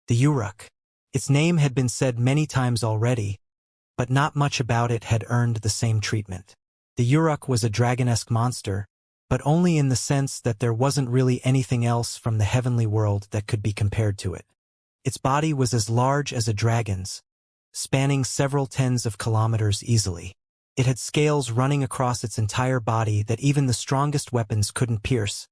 The Uruk. Its name had been said many times already, but not much about it had earned the same treatment. The Uruk was a dragon-esque monster, but only in the sense that there wasn't really anything else from the heavenly world that could be compared to it. Its body was as large as a dragon's, spanning several tens of kilometers easily. It had scales running across its entire body that even the strongest weapons couldn't pierce,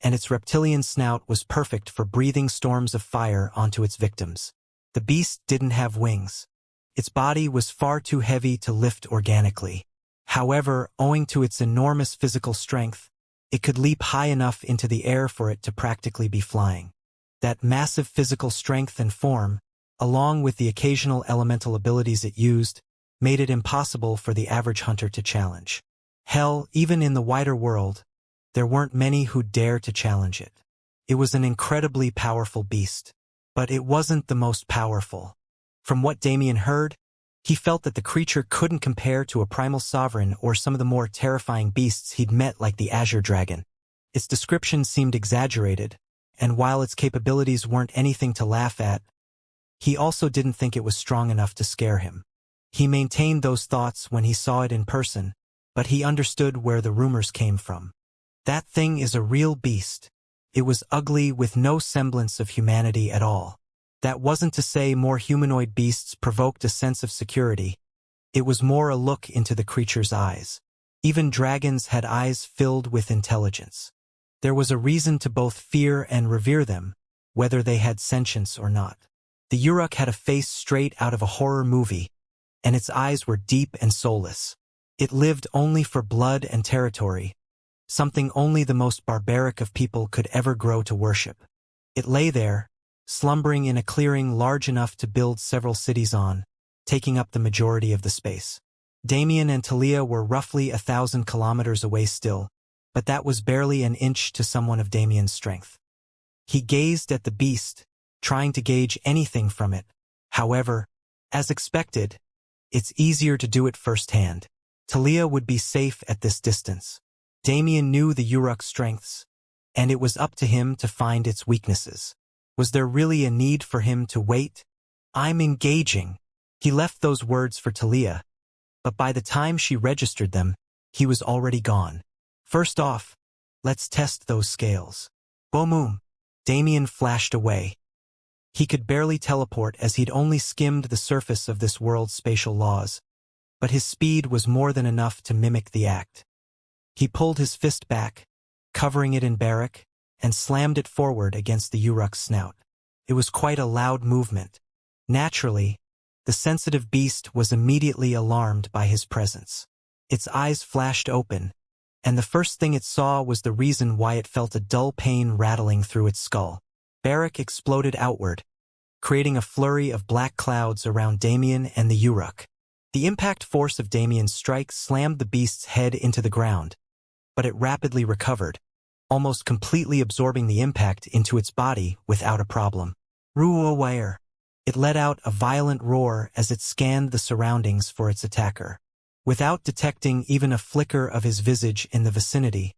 and its reptilian snout was perfect for breathing storms of fire onto its victims. The beast didn't have wings. Its body was far too heavy to lift organically. However, owing to its enormous physical strength, it could leap high enough into the air for it to practically be flying. That massive physical strength and form, along with the occasional elemental abilities it used, made it impossible for the average hunter to challenge. Hell, even in the wider world, there weren't many who'd dare to challenge it. It was an incredibly powerful beast, but it wasn't the most powerful. From what Damien heard, he felt that the creature couldn't compare to a primal sovereign or some of the more terrifying beasts he'd met like the Azure Dragon. Its description seemed exaggerated, and while its capabilities weren't anything to laugh at, he also didn't think it was strong enough to scare him. He maintained those thoughts when he saw it in person, but he understood where the rumors came from. That thing is a real beast. It was ugly with no semblance of humanity at all. That wasn't to say more humanoid beasts provoked a sense of security. It was more a look into the creature's eyes. Even dragons had eyes filled with intelligence. There was a reason to both fear and revere them, whether they had sentience or not. The Uruk had a face straight out of a horror movie, and its eyes were deep and soulless. It lived only for blood and territory, something only the most barbaric of people could ever grow to worship. It lay there, slumbering in a clearing large enough to build several cities on, taking up the majority of the space. Damien and Talia were roughly 1,000 kilometers away still, but that was barely an inch to someone of Damien's strength. He gazed at the beast, trying to gauge anything from it. However, as expected, it's easier to do it firsthand. Talia would be safe at this distance. Damien knew the Uruk's strengths, and it was up to him to find its weaknesses. Was there really a need for him to wait? "I'm engaging." He left those words for Talia, but by the time she registered them, he was already gone. "First off, let's test those scales." Boom! Damien flashed away. He could barely teleport as he'd only skimmed the surface of this world's spatial laws, but his speed was more than enough to mimic the act. He pulled his fist back, covering it in barrack, and slammed it forward against the Uruk's snout. It was quite a loud movement. Naturally, the sensitive beast was immediately alarmed by his presence. Its eyes flashed open, and the first thing it saw was the reason why it felt a dull pain rattling through its skull. Barrack exploded outward, creating a flurry of black clouds around Damien and the Uruk. The impact force of Damien's strike slammed the beast's head into the ground, but it rapidly recovered, almost completely absorbing the impact into its body without a problem. Ruawire. It let out a violent roar as it scanned the surroundings for its attacker. Without detecting even a flicker of his visage in the vicinity,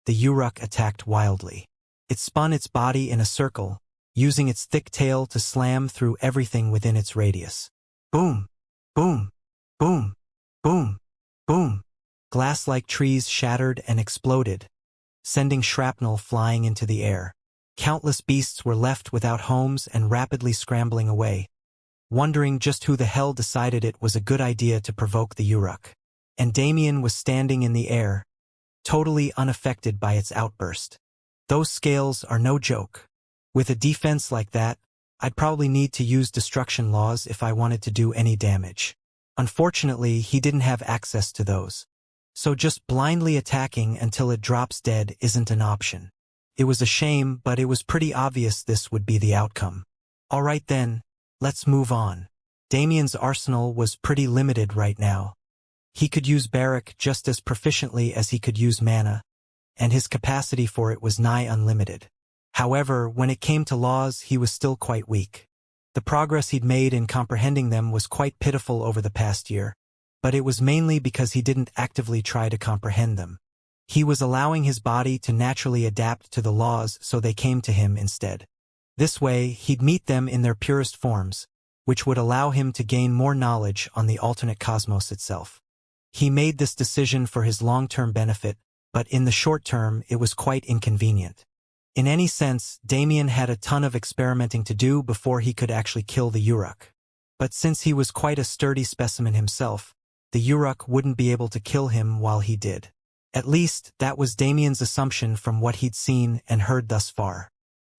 the Uruk attacked wildly. It spun its body in a circle, using its thick tail to slam through everything within its radius. Boom! Boom! Boom! Boom! Boom! Glass-like trees shattered and exploded, sending shrapnel flying into the air. Countless beasts were left without homes and rapidly scrambling away, wondering just who the hell decided it was a good idea to provoke the Uruk. And Damien was standing in the air, totally unaffected by its outburst. Those scales are no joke. With a defense like that, I'd probably need to use destruction laws if I wanted to do any damage. Unfortunately, he didn't have access to those. So just blindly attacking until it drops dead isn't an option. It was a shame, but it was pretty obvious this would be the outcome. All right then, let's move on. Damien's arsenal was pretty limited right now. He could use Barrack just as proficiently as he could use mana, and his capacity for it was nigh unlimited. However, when it came to laws, he was still quite weak. The progress he'd made in comprehending them was quite pitiful over the past year, but it was mainly because he didn't actively try to comprehend them. He was allowing his body to naturally adapt to the laws so they came to him instead. This way, he'd meet them in their purest forms, which would allow him to gain more knowledge on the alternate cosmos itself. He made this decision for his long-term benefit, but in the short term it was quite inconvenient. In any sense, Damien had a ton of experimenting to do before he could actually kill the Uruk. But since he was quite a sturdy specimen himself, the Uruk wouldn't be able to kill him while he did. At least, that was Damien's assumption from what he'd seen and heard thus far.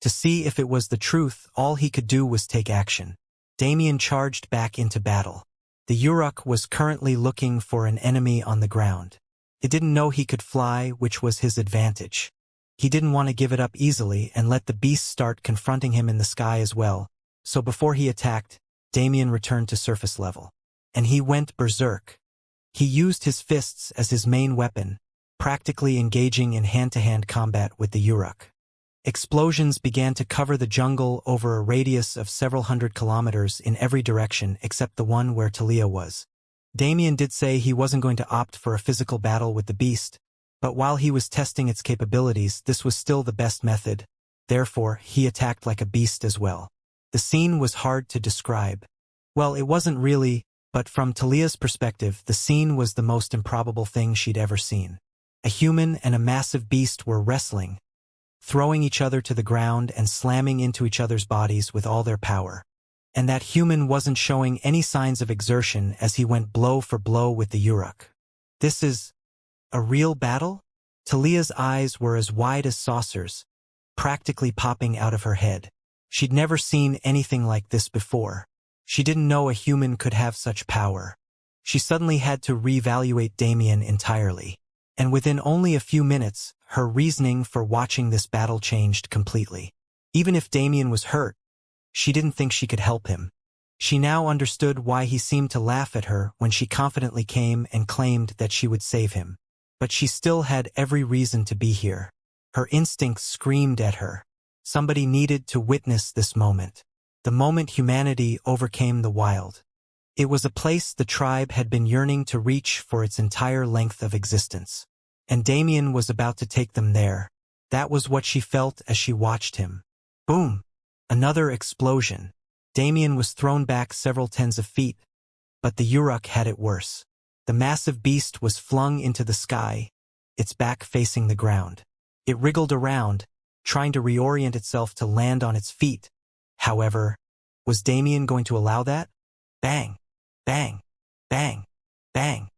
To see if it was the truth, all he could do was take action. Damien charged back into battle. The Uruk was currently looking for an enemy on the ground. It didn't know he could fly, which was his advantage. He didn't want to give it up easily and let the beast start confronting him in the sky as well, so before he attacked, Damien returned to surface level. And he went berserk. He used his fists as his main weapon, practically engaging in hand-to-hand combat with the Uruk. Explosions began to cover the jungle over a radius of several hundred kilometers in every direction except the one where Talia was. Damien did say he wasn't going to opt for a physical battle with the beast, but while he was testing its capabilities, this was still the best method. Therefore, he attacked like a beast as well. The scene was hard to describe. Well, it wasn't really, but from Talia's perspective, the scene was the most improbable thing she'd ever seen. A human and a massive beast were wrestling, throwing each other to the ground and slamming into each other's bodies with all their power. And that human wasn't showing any signs of exertion as he went blow for blow with the Uruk. This is a real battle? Talia's eyes were as wide as saucers, practically popping out of her head. She'd never seen anything like this before. She didn't know a human could have such power. She suddenly had to reevaluate Damien entirely. And within only a few minutes, her reasoning for watching this battle changed completely. Even if Damien was hurt, she didn't think she could help him. She now understood why he seemed to laugh at her when she confidently came and claimed that she would save him. But she still had every reason to be here. Her instincts screamed at her. Somebody needed to witness this moment. The moment humanity overcame the wild. It was a place the tribe had been yearning to reach for its entire length of existence. And Damien was about to take them there. That was what she felt as she watched him. Boom! Another explosion. Damien was thrown back several tens of feet, but the Uruk had it worse. The massive beast was flung into the sky, its back facing the ground. It wriggled around, trying to reorient itself to land on its feet. However, was Damien going to allow that? Bang! Bang! Bang! Bang!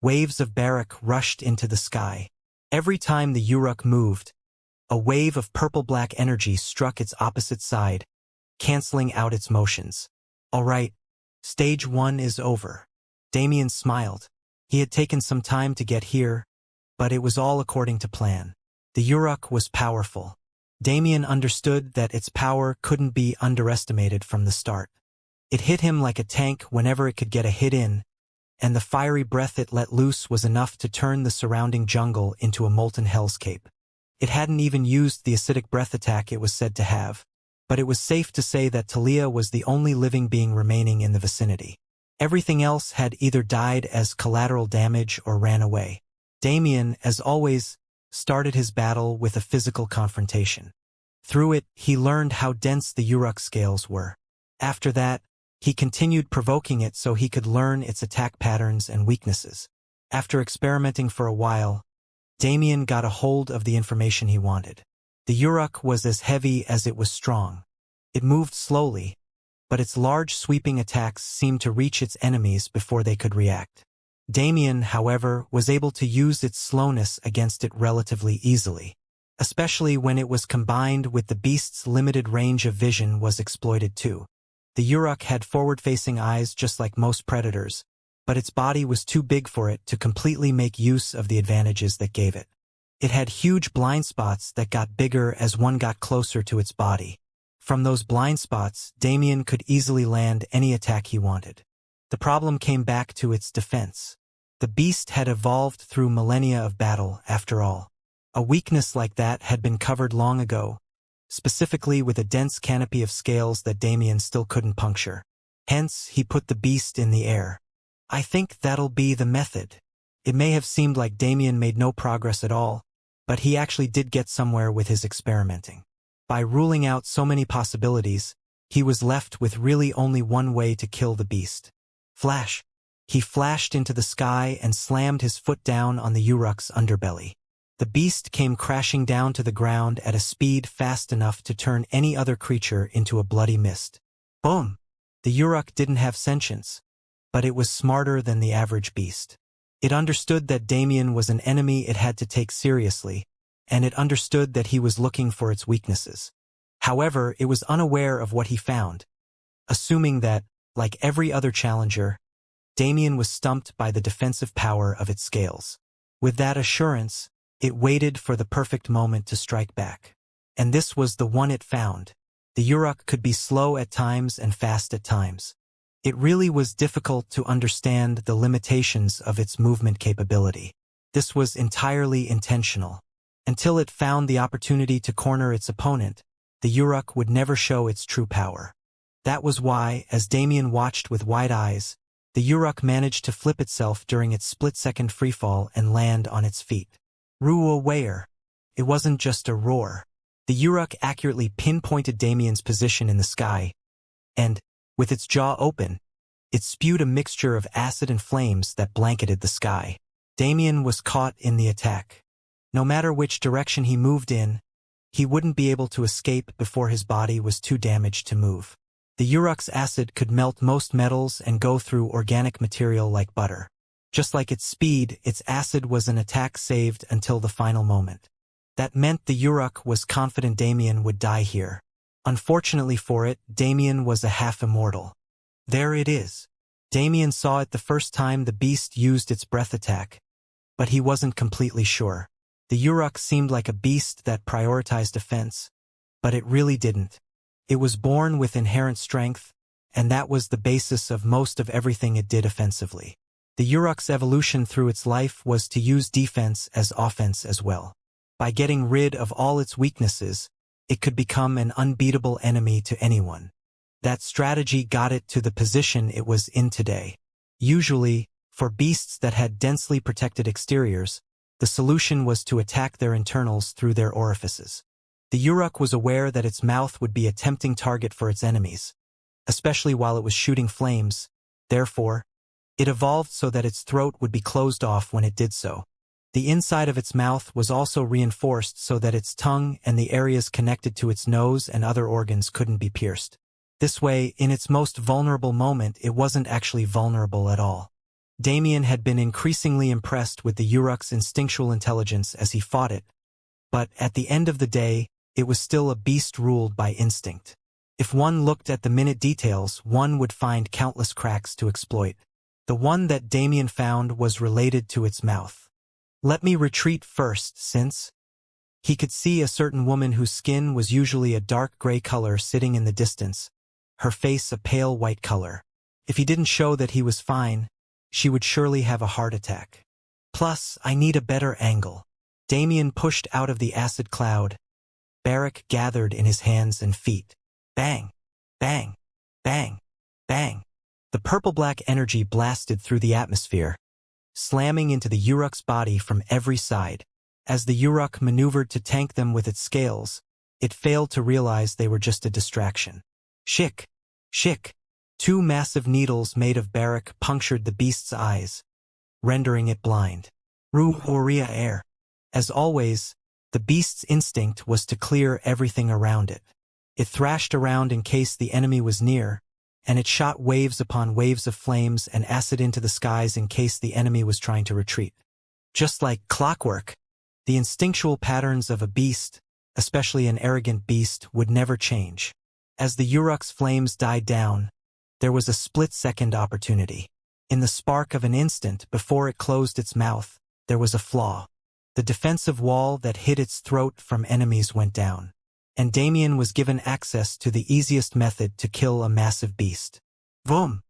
Waves of Barak rushed into the sky. Every time the Uruk moved, a wave of purple-black energy struck its opposite side, canceling out its motions. All right, stage 1 is over. Damien smiled. He had taken some time to get here, but it was all according to plan. The Uruk was powerful. Damien understood that its power couldn't be underestimated from the start. It hit him like a tank whenever it could get a hit in, and the fiery breath it let loose was enough to turn the surrounding jungle into a molten hellscape. It hadn't even used the acidic breath attack it was said to have, but it was safe to say that Talia was the only living being remaining in the vicinity. Everything else had either died as collateral damage or ran away. Damien, as always, started his battle with a physical confrontation. Through it, he learned how dense the Uruk scales were. After that, he continued provoking it so he could learn its attack patterns and weaknesses. After experimenting for a while, Damien got a hold of the information he wanted. The Uruk was as heavy as it was strong. It moved slowly, but its large sweeping attacks seemed to reach its enemies before they could react. Damien, however, was able to use its slowness against it relatively easily, especially when it was combined with the beast's limited range of vision was exploited too. The Uruk had forward-facing eyes just like most predators, but its body was too big for it to completely make use of the advantages that gave it. It had huge blind spots that got bigger as one got closer to its body. From those blind spots, Damien could easily land any attack he wanted. The problem came back to its defense. The beast had evolved through millennia of battle, after all. A weakness like that had been covered long ago, specifically with a dense canopy of scales that Damien still couldn't puncture. Hence, he put the beast in the air. I think that'll be the method. It may have seemed like Damien made no progress at all, but he actually did get somewhere with his experimenting. By ruling out so many possibilities, he was left with really only one way to kill the beast. Flash! He flashed into the sky and slammed his foot down on the Uruk's underbelly. The beast came crashing down to the ground at a speed fast enough to turn any other creature into a bloody mist. Boom! The Uruk didn't have sentience, but it was smarter than the average beast. It understood that Damien was an enemy it had to take seriously, and it understood that he was looking for its weaknesses. However, it was unaware of what he found, assuming that, like every other challenger, Damien was stumped by the defensive power of its scales. With that assurance, it waited for the perfect moment to strike back. And this was the one it found. The Uruk could be slow at times and fast at times. It really was difficult to understand the limitations of its movement capability. This was entirely intentional. Until it found the opportunity to corner its opponent, the Uruk would never show its true power. That was why, as Damien watched with wide eyes, the Uruk managed to flip itself during its split-second freefall and land on its feet. Ruo Weir. It wasn't just a roar. The Uruk accurately pinpointed Damien's position in the sky, and, with its jaw open, it spewed a mixture of acid and flames that blanketed the sky. Damien was caught in the attack. No matter which direction he moved in, he wouldn't be able to escape before his body was too damaged to move. The Uruk's acid could melt most metals and go through organic material like butter. Just like its speed, its acid was an attack saved until the final moment. That meant the Uruk was confident Damien would die here. Unfortunately for it, Damien was a half-immortal. There it is. Damien saw it the first time the beast used its breath attack, but he wasn't completely sure. The Uruk seemed like a beast that prioritized defense, but it really didn't. It was born with inherent strength, and that was the basis of most of everything it did offensively. The Uruk's evolution through its life was to use defense as offense as well. By getting rid of all its weaknesses, it could become an unbeatable enemy to anyone. That strategy got it to the position it was in today. Usually, for beasts that had densely protected exteriors, the solution was to attack their internals through their orifices. The Uruk was aware that its mouth would be a tempting target for its enemies, especially while it was shooting flames. Therefore, it evolved so that its throat would be closed off when it did so. The inside of its mouth was also reinforced so that its tongue and the areas connected to its nose and other organs couldn't be pierced. This way, in its most vulnerable moment, it wasn't actually vulnerable at all. Damien had been increasingly impressed with the Uruk's instinctual intelligence as he fought it, but at the end of the day, it was still a beast ruled by instinct. If one looked at the minute details, one would find countless cracks to exploit. The one that Damien found was related to its mouth. Let me retreat first, since he could see a certain woman whose skin was usually a dark gray color sitting in the distance, her face a pale white color. If he didn't show that he was fine, she would surely have a heart attack. Plus, I need a better angle. Damien pushed out of the acid cloud. Barak gathered in his hands and feet. Bang! Bang! Bang! Bang! The purple-black energy blasted through the atmosphere, slamming into the Uruk's body from every side. As the Uruk maneuvered to tank them with its scales, it failed to realize they were just a distraction. Shik! Shik! Two massive needles made of Barak punctured the beast's eyes, rendering it blind. Ru-Oria air. As always, the beast's instinct was to clear everything around it. It thrashed around in case the enemy was near, and it shot waves upon waves of flames and acid into the skies in case the enemy was trying to retreat. Just like clockwork, the instinctual patterns of a beast, especially an arrogant beast, would never change. As the Uruk's flames died down, there was a split-second opportunity. In the spark of an instant before it closed its mouth, there was a flaw. The defensive wall that hid its throat from enemies went down, and Damien was given access to the easiest method to kill a massive beast. Vroom!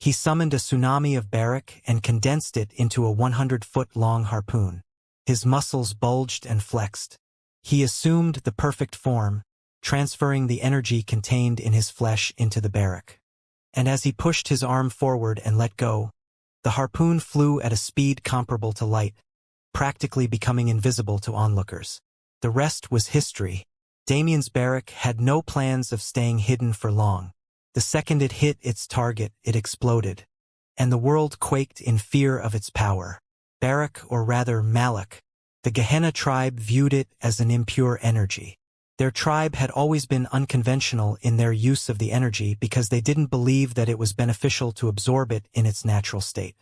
He summoned a tsunami of Barak and condensed it into a 100-foot-long harpoon. His muscles bulged and flexed. He assumed the perfect form, transferring the energy contained in his flesh into the Barak. And as he pushed his arm forward and let go, the harpoon flew at a speed comparable to light, practically becoming invisible to onlookers. The rest was history. Damien's barrack had no plans of staying hidden for long. The second it hit its target, it exploded, and the world quaked in fear of its power. Barrack, or rather Malak, the Gehenna tribe viewed it as an impure energy. Their tribe had always been unconventional in their use of the energy because they didn't believe that it was beneficial to absorb it in its natural state.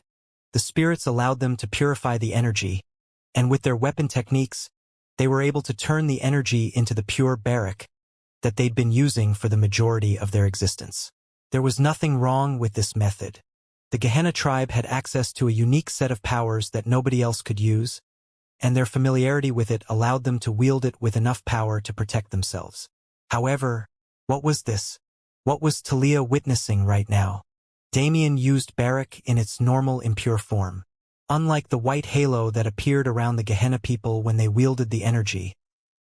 The spirits allowed them to purify the energy, and with their weapon techniques, they were able to turn the energy into the pure barrack that they'd been using for the majority of their existence. There was nothing wrong with this method. The Gehenna tribe had access to a unique set of powers that nobody else could use, and their familiarity with it allowed them to wield it with enough power to protect themselves. However, what was this? What was Talia witnessing right now? Damien used barrack in its normal impure form. Unlike the white halo that appeared around the Gehenna people when they wielded the energy,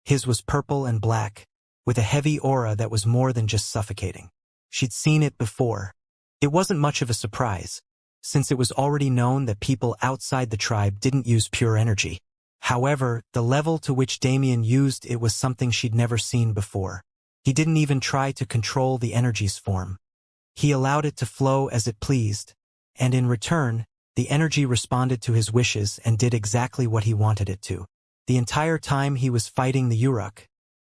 his was purple and black, with a heavy aura that was more than just suffocating. She'd seen it before. It wasn't much of a surprise, since it was already known that people outside the tribe didn't use pure energy. However, the level to which Damien used it was something she'd never seen before. He didn't even try to control the energy's form. He allowed it to flow as it pleased, and in return, the energy responded to his wishes and did exactly what he wanted it to. The entire time he was fighting the Uruk,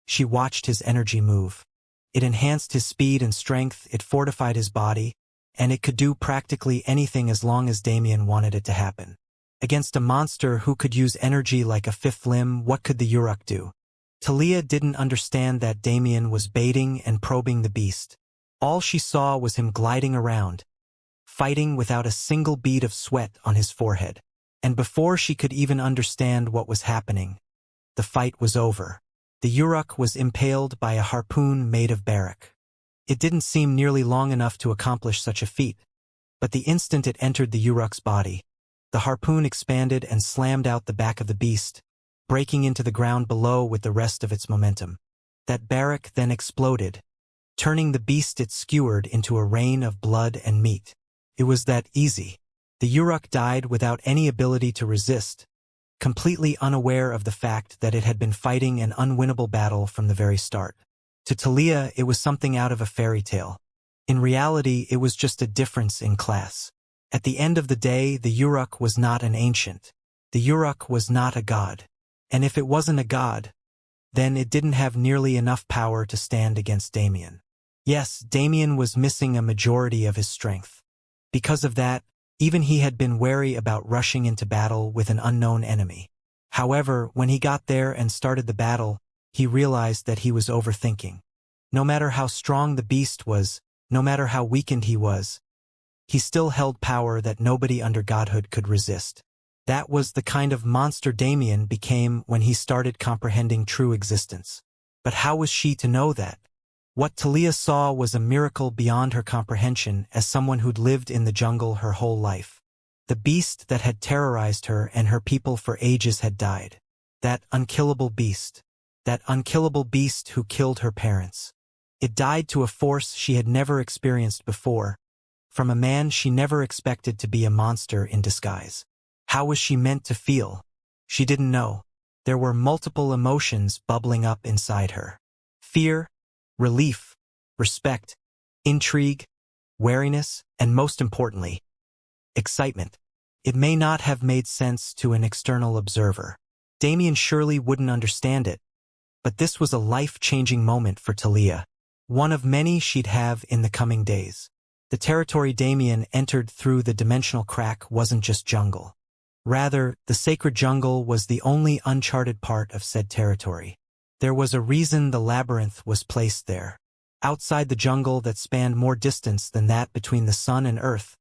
she watched his energy move. It enhanced his speed and strength, it fortified his body, and it could do practically anything as long as Damien wanted it to happen. Against a monster who could use energy like a fifth limb, what could the Uruk do? Talia didn't understand that Damien was baiting and probing the beast. All she saw was him gliding around, fighting without a single bead of sweat on his forehead. And before she could even understand what was happening, the fight was over. The Uruk was impaled by a harpoon made of barrack. It didn't seem nearly long enough to accomplish such a feat, but the instant it entered the Uruk's body, the harpoon expanded and slammed out the back of the beast, breaking into the ground below with the rest of its momentum. That barrack then exploded, turning the beast it skewered into a rain of blood and meat. It was that easy. The Uruk died without any ability to resist, completely unaware of the fact that it had been fighting an unwinnable battle from the very start. To Talia, it was something out of a fairy tale. In reality, it was just a difference in class. At the end of the day, the Uruk was not an ancient. The Uruk was not a god. And if it wasn't a god, then it didn't have nearly enough power to stand against Damien. Yes, Damien was missing a majority of his strength. Because of that, even he had been wary about rushing into battle with an unknown enemy. However, when he got there and started the battle, he realized that he was overthinking. No matter how strong the beast was, no matter how weakened he was, he still held power that nobody under godhood could resist. That was the kind of monster Damien became when he started comprehending true existence. But how was she to know that? What Talia saw was a miracle beyond her comprehension as someone who'd lived in the jungle her whole life. The beast that had terrorized her and her people for ages had died. That unkillable beast. That unkillable beast who killed her parents. It died to a force she had never experienced before, from a man she never expected to be a monster in disguise. How was she meant to feel? She didn't know. There were multiple emotions bubbling up inside her. Fear, relief, respect, intrigue, wariness, and most importantly, excitement. It may not have made sense to an external observer. Damien surely wouldn't understand it, but this was a life-changing moment for Talia, one of many she'd have in the coming days. The territory Damien entered through the dimensional crack wasn't just jungle. Rather, the sacred jungle was the only uncharted part of said territory. There was a reason the labyrinth was placed there. Outside the jungle that spanned more distance than that between the sun and earth,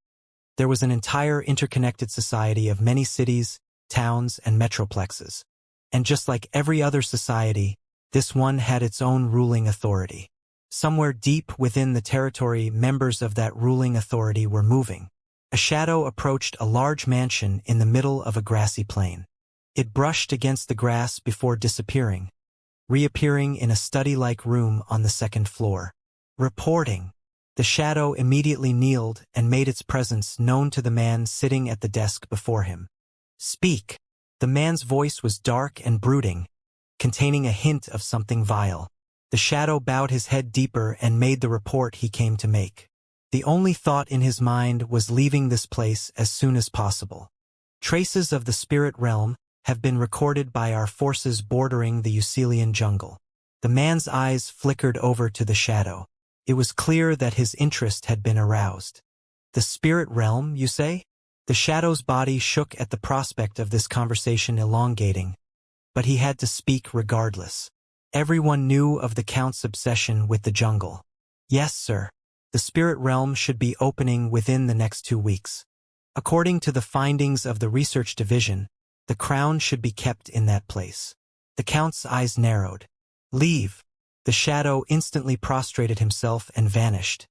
there was an entire interconnected society of many cities, towns, and metroplexes. And just like every other society, this one had its own ruling authority. Somewhere deep within the territory, members of that ruling authority were moving. A shadow approached a large mansion in the middle of a grassy plain. It brushed against the grass before disappearing, reappearing in a study-like room on the second floor. Reporting. The shadow immediately kneeled and made its presence known to the man sitting at the desk before him. Speak. The man's voice was dark and brooding, containing a hint of something vile. The shadow bowed his head deeper and made the report he came to make. The only thought in his mind was leaving this place as soon as possible. Traces of the spirit realm have been recorded by our forces bordering the Eucelian jungle. The man's eyes flickered over to the shadow. It was clear that his interest had been aroused. The spirit realm, you say? The shadow's body shook at the prospect of this conversation elongating, but he had to speak regardless. Everyone knew of the Count's obsession with the jungle. Yes, sir. The spirit realm should be opening within the next 2 weeks. According to the findings of the research division, the crown should be kept in that place. The Count's eyes narrowed. Leave. The shadow instantly prostrated himself and vanished,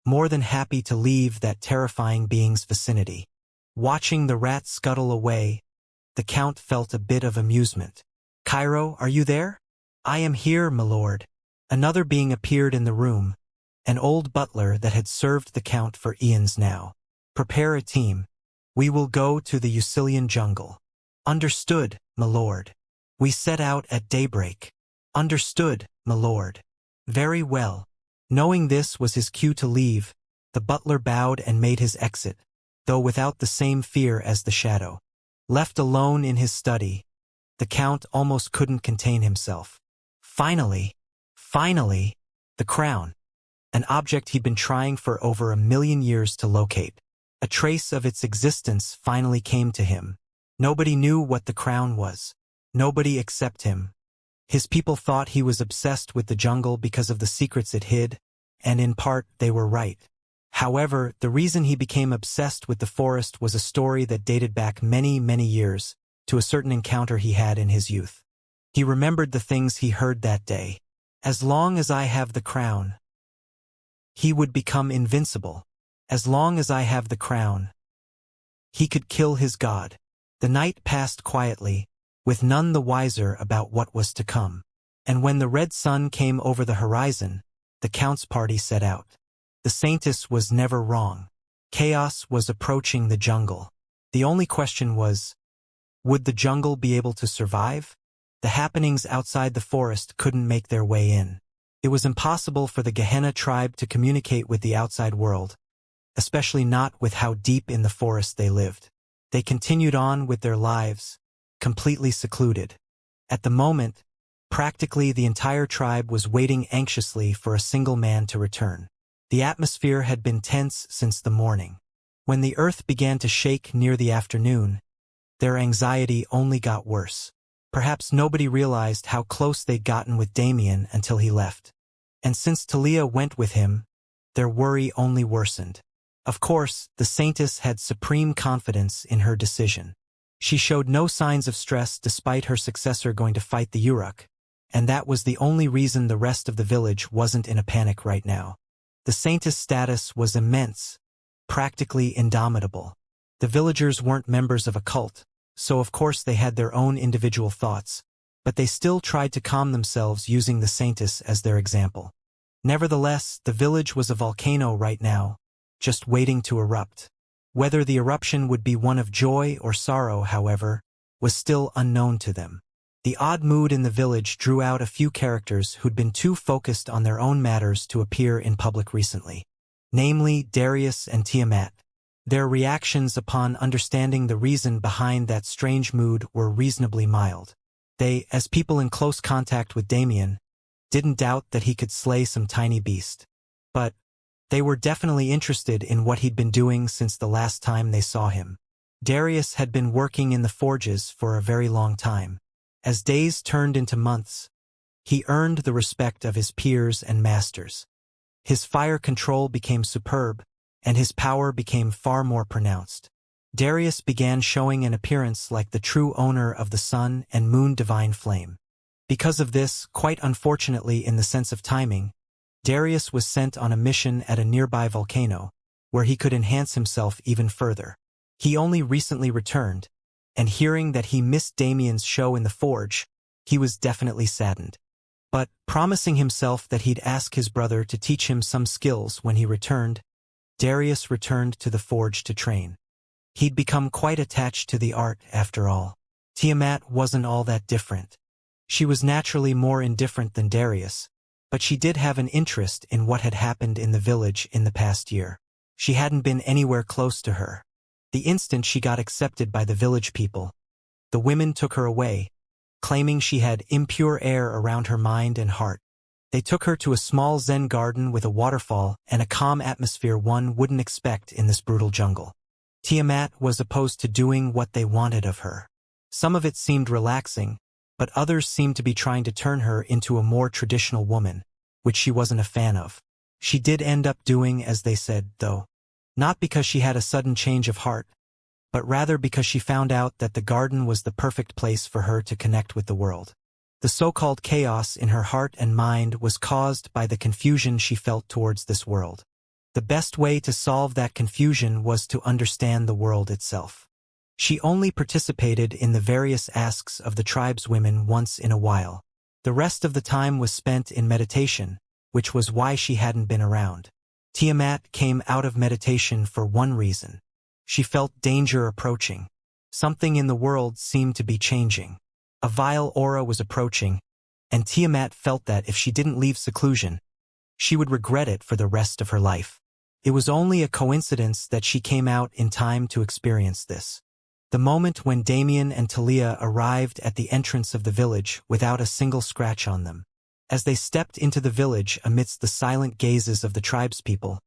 more than happy to leave that terrifying being's vicinity. Watching the rat scuttle away, the Count felt a bit of amusement. Cairo, are you there? I am here, my lord. Another being appeared in the room, an old butler that had served the Count for eons now. Prepare a team. We will go to the Eucelian jungle. Understood, my lord. We set out at daybreak. Understood, my lord. Very well. Knowing this was his cue to leave, the butler bowed and made his exit, though without the same fear as the shadow. Left alone in his study, the Count almost couldn't contain himself. Finally, the crown. An object he'd been trying for over 1,000,000 years to locate. A trace of its existence finally came to him. Nobody knew what the crown was. Nobody except him. His people thought he was obsessed with the jungle because of the secrets it hid, and in part they were right. However, the reason he became obsessed with the forest was a story that dated back many, many years, to a certain encounter he had in his youth. He remembered the things he heard that day. As long as I have the crown, he would become invincible. As long as I have the crown, he could kill his god. The night passed quietly, with none the wiser about what was to come. And when the red sun came over the horizon, the Count's party set out. The Saintess was never wrong. Chaos was approaching the jungle. The only question was, would the jungle be able to survive? The happenings outside the forest couldn't make their way in. It was impossible for the Gehenna tribe to communicate with the outside world, especially not with how deep in the forest they lived. They continued on with their lives, completely secluded. At the moment, practically the entire tribe was waiting anxiously for a single man to return. The atmosphere had been tense since the morning. When the earth began to shake near the afternoon, their anxiety only got worse. Perhaps nobody realized how close they'd gotten with Damien until he left. And since Talia went with him, their worry only worsened. Of course, the Saintess had supreme confidence in her decision. She showed no signs of stress despite her successor going to fight the Uruk, and that was the only reason the rest of the village wasn't in a panic right now. The Saintess' status was immense, practically indomitable. The villagers weren't members of a cult, so of course they had their own individual thoughts, but they still tried to calm themselves using the Saintess as their example. Nevertheless, the village was a volcano right now, just waiting to erupt. Whether the eruption would be one of joy or sorrow, however, was still unknown to them. The odd mood in the village drew out a few characters who'd been too focused on their own matters to appear in public recently. Namely, Darius and Tiamat. Their reactions upon understanding the reason behind that strange mood were reasonably mild. They, as people in close contact with Damien, didn't doubt that he could slay some tiny beast. But they were definitely interested in what he'd been doing since the last time they saw him. Darius had been working in the forges for a very long time. As days turned into months, he earned the respect of his peers and masters. His fire control became superb, and his power became far more pronounced. Darius began showing an appearance like the true owner of the sun and moon divine flame. Because of this, quite unfortunately in the sense of timing, Darius was sent on a mission at a nearby volcano, where he could enhance himself even further. He only recently returned, and hearing that he missed Damien's show in the forge, he was definitely saddened. But, promising himself that he'd ask his brother to teach him some skills when he returned, Darius returned to the forge to train. He'd become quite attached to the art, after all. Tiamat wasn't all that different. She was naturally more indifferent than Darius, But she did have an interest in what had happened in the village in the past year. She hadn't been anywhere close to her. The instant she got accepted by the village people, the women took her away, claiming she had impure air around her mind and heart. They took her to a small Zen garden with a waterfall and a calm atmosphere one wouldn't expect in this brutal jungle. Tiamat was opposed to doing what they wanted of her. Some of it seemed relaxing, but others seemed to be trying to turn her into a more traditional woman, which she wasn't a fan of. She did end up doing as they said, though. Not because she had a sudden change of heart, but rather because she found out that the garden was the perfect place for her to connect with the world. The so-called chaos in her heart and mind was caused by the confusion she felt towards this world. The best way to solve that confusion was to understand the world itself. She only participated in the various asks of the tribeswomen once in a while. The rest of the time was spent in meditation, which was why she hadn't been around. Tiamat came out of meditation for one reason. She felt danger approaching. Something in the world seemed to be changing. A vile aura was approaching, and Tiamat felt that if she didn't leave seclusion, she would regret it for the rest of her life. It was only a coincidence that she came out in time to experience this. The moment when Damien and Talia arrived at the entrance of the village without a single scratch on them. As they stepped into the village amidst the silent gazes of the tribespeople,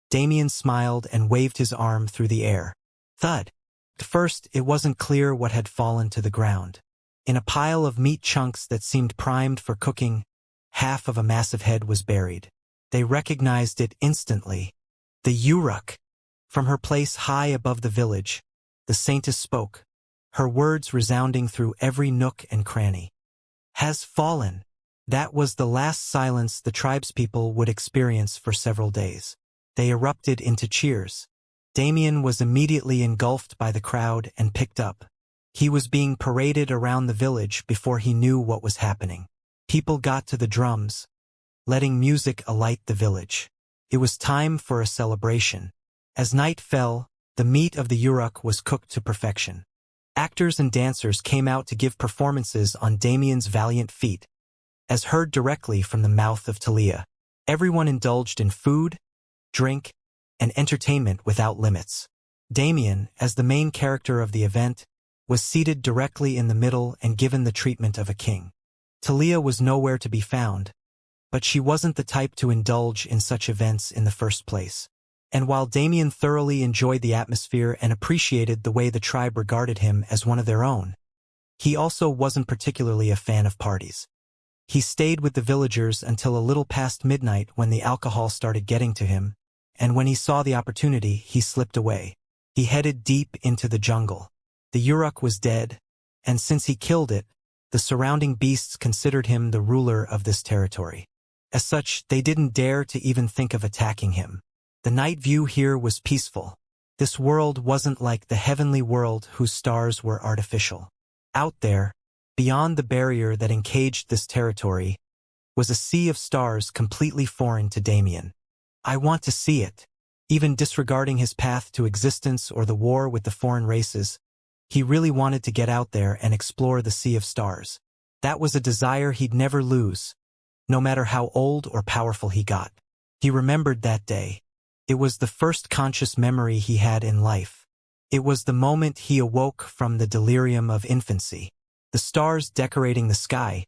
Damien smiled and waved his arm through the air. Thud. At first, it wasn't clear what had fallen to the ground. In a pile of meat chunks that seemed primed for cooking, half of a massive head was buried. They recognized it instantly. The Uruk. From her place high above the village, the saintess spoke, her words resounding through every nook and cranny. Has fallen. That was the last silence the tribespeople would experience for several days. They erupted into cheers. Damien was immediately engulfed by the crowd and picked up. He was being paraded around the village before he knew what was happening. People got to the drums, letting music alight the village. It was time for a celebration. As night fell, the meat of the Uruk was cooked to perfection. Actors and dancers came out to give performances on Damien's valiant feat, as heard directly from the mouth of Talia. Everyone indulged in food, drink, and entertainment without limits. Damien, as the main character of the event, was seated directly in the middle and given the treatment of a king. Talia was nowhere to be found, but she wasn't the type to indulge in such events in the first place. And while Damien thoroughly enjoyed the atmosphere and appreciated the way the tribe regarded him as one of their own, he also wasn't particularly a fan of parties. He stayed with the villagers until a little past midnight when the alcohol started getting to him, and when he saw the opportunity, he slipped away. He headed deep into the jungle. The Uruk was dead, and since he killed it, the surrounding beasts considered him the ruler of this territory. As such, they didn't dare to even think of attacking him. The night view here was peaceful. This world wasn't like the heavenly world whose stars were artificial. Out there, beyond the barrier that encaged this territory, was a sea of stars completely foreign to Damien. I want to see it. Even disregarding his path to existence or the war with the foreign races, he really wanted to get out there and explore the sea of stars. That was a desire he'd never lose, no matter how old or powerful he got. He remembered that day. It was the first conscious memory he had in life. It was the moment he awoke from the delirium of infancy. The stars decorating the sky,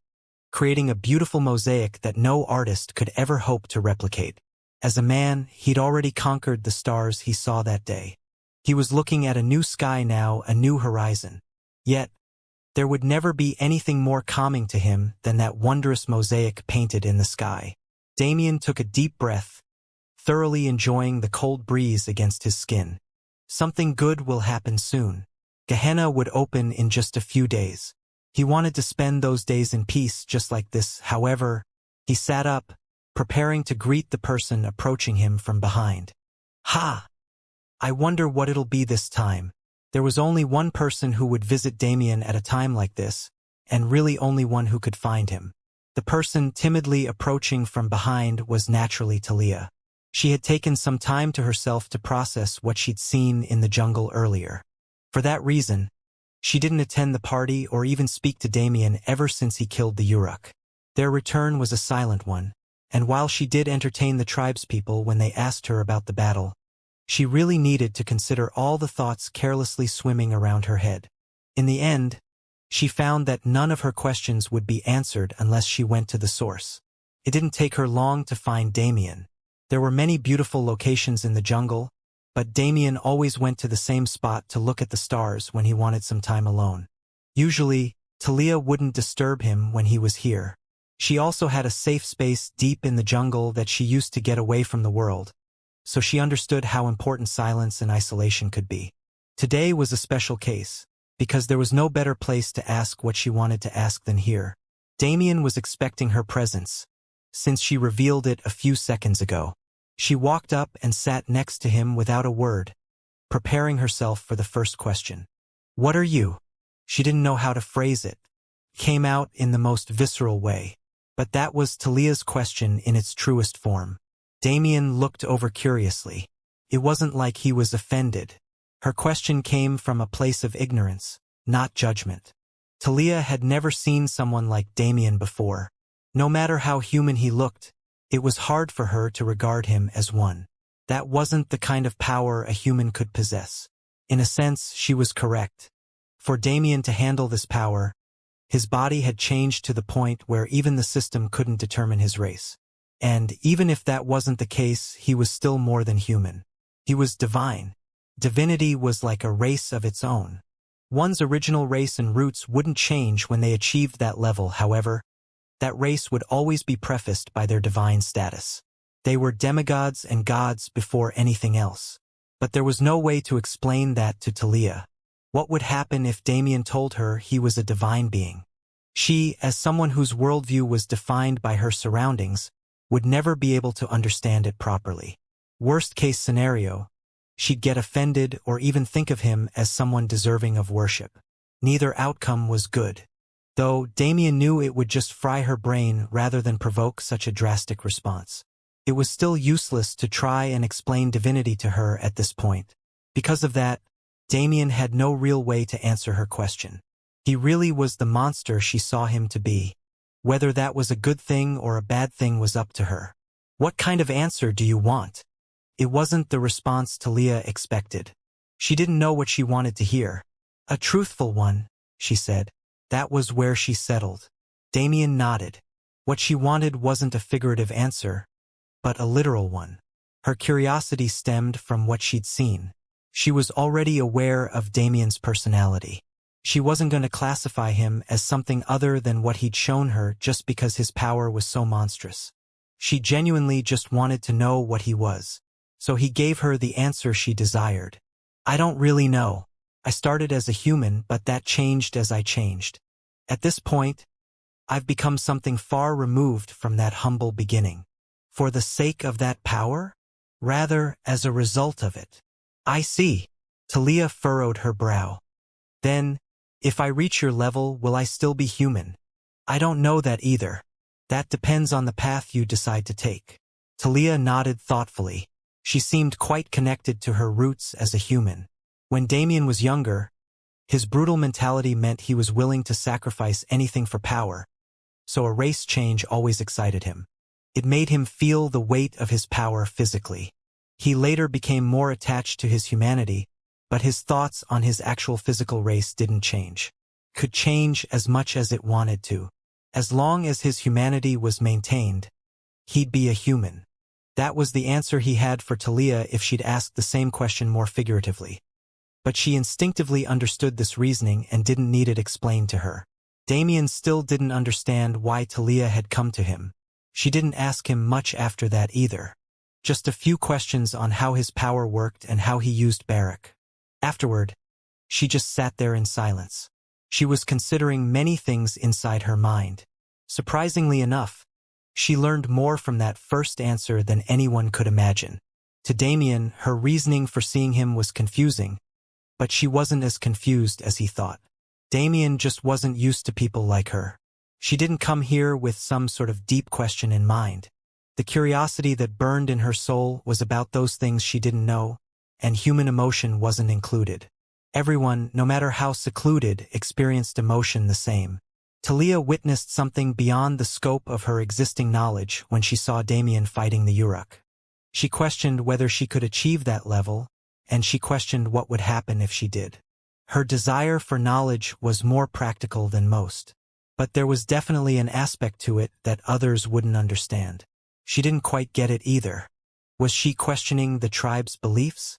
creating a beautiful mosaic that no artist could ever hope to replicate. As a man, he'd already conquered the stars he saw that day. He was looking at a new sky now, a new horizon. Yet, there would never be anything more calming to him than that wondrous mosaic painted in the sky. Damien took a deep breath, thoroughly enjoying the cold breeze against his skin. Something good will happen soon. Gehenna would open in just a few days. He wanted to spend those days in peace just like this. However, he sat up, preparing to greet the person approaching him from behind. Ha! I wonder what it'll be this time. There was only one person who would visit Damien at a time like this, and really only one who could find him. The person timidly approaching from behind was naturally Talia. She had taken some time to herself to process what she'd seen in the jungle earlier. For that reason, she didn't attend the party or even speak to Damien ever since he killed the Uruk. Their return was a silent one. and while she did entertain the tribespeople when they asked her about the battle, she really needed to consider all the thoughts carelessly swimming around her head. In the end, she found that none of her questions would be answered unless she went to the source. It didn't take her long to find Damien. There were many beautiful locations in the jungle, but Damien always went to the same spot to look at the stars when he wanted some time alone. Usually, Talia wouldn't disturb him when he was here. She also had a safe space deep in the jungle that she used to get away from the world, so she understood how important silence and isolation could be. Today was a special case, because there was no better place to ask what she wanted to ask than here. Damien was expecting her presence, since she revealed it a few seconds ago. She walked up and sat next to him without a word, preparing herself for the first question. "What are you?" She didn't know how to phrase it. It came out in the most visceral way. But that was Talia's question in its truest form. Damien looked over curiously. It wasn't like he was offended. Her question came from a place of ignorance, not judgment. Talia had never seen someone like Damien before. No matter how human he looked, it was hard for her to regard him as one. That wasn't the kind of power a human could possess. In a sense, she was correct. For Damien to handle this power, his body had changed to the point where even the system couldn't determine his race. And even if that wasn't the case, he was still more than human. He was divine. Divinity was like a race of its own. One's original race and roots wouldn't change when they achieved that level, however. That race would always be prefaced by their divine status. They were demigods and gods before anything else. But there was no way to explain that to Talia. What would happen if Damien told her he was a divine being? She, as someone whose worldview was defined by her surroundings, would never be able to understand it properly. Worst-case scenario, she'd get offended or even think of him as someone deserving of worship. Neither outcome was good. Though Damien knew it would just fry her brain rather than provoke such a drastic response. It was still useless to try and explain divinity to her at this point. Because of that, Damien had no real way to answer her question. He really was the monster she saw him to be. Whether that was a good thing or a bad thing was up to her. "What kind of answer do you want?" It wasn't the response Talia expected. She didn't know what she wanted to hear. "A truthful one," she said. That was where she settled. Damien nodded. What she wanted wasn't a figurative answer, but a literal one. Her curiosity stemmed from what she'd seen. She was already aware of Damien's personality. She wasn't going to classify him as something other than what he'd shown her just because his power was so monstrous. She genuinely just wanted to know what he was. So he gave her the answer she desired. "I don't really know. I started as a human, but that changed as I changed. At this point, I've become something far removed from that humble beginning. For the sake of that power? Rather, as a result of it." "I see." Talia furrowed her brow. "Then, if I reach your level, will I still be human?" "I don't know that either. That depends on the path you decide to take." Talia nodded thoughtfully. She seemed quite connected to her roots as a human. When Damien was younger, his brutal mentality meant he was willing to sacrifice anything for power, so a race change always excited him. It made him feel the weight of his power physically. He later became more attached to his humanity, but his thoughts on his actual physical race didn't change. Could change as much as it wanted to. As long as his humanity was maintained, he'd be a human. That was the answer he had for Talia if she'd asked the same question more figuratively. But she instinctively understood this reasoning and didn't need it explained to her. Damien still didn't understand why Talia had come to him. She didn't ask him much after that either. Just a few questions on how his power worked and how he used Barak. Afterward, she just sat there in silence. She was considering many things inside her mind. Surprisingly enough, she learned more from that first answer than anyone could imagine. To Damien, her reasoning for seeing him was confusing, but she wasn't as confused as he thought. Damien just wasn't used to people like her. She didn't come here with some sort of deep question in mind. The curiosity that burned in her soul was about those things she didn't know, and human emotion wasn't included. Everyone, no matter how secluded, experienced emotion the same. Talia witnessed something beyond the scope of her existing knowledge when she saw Damien fighting the Uruk. She questioned whether she could achieve that level, and she questioned what would happen if she did. Her desire for knowledge was more practical than most. But there was definitely an aspect to it that others wouldn't understand. She didn't quite get it either. Was she questioning the tribe's beliefs?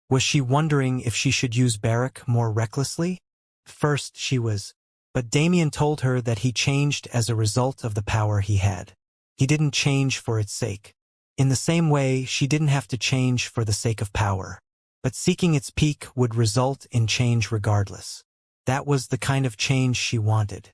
Was she wondering if she should use Barak more recklessly? First she was. But Damien told her that he changed as a result of the power he had. He didn't change for its sake. In the same way, she didn't have to change for the sake of power. But seeking its peak would result in change regardless. That was the kind of change she wanted.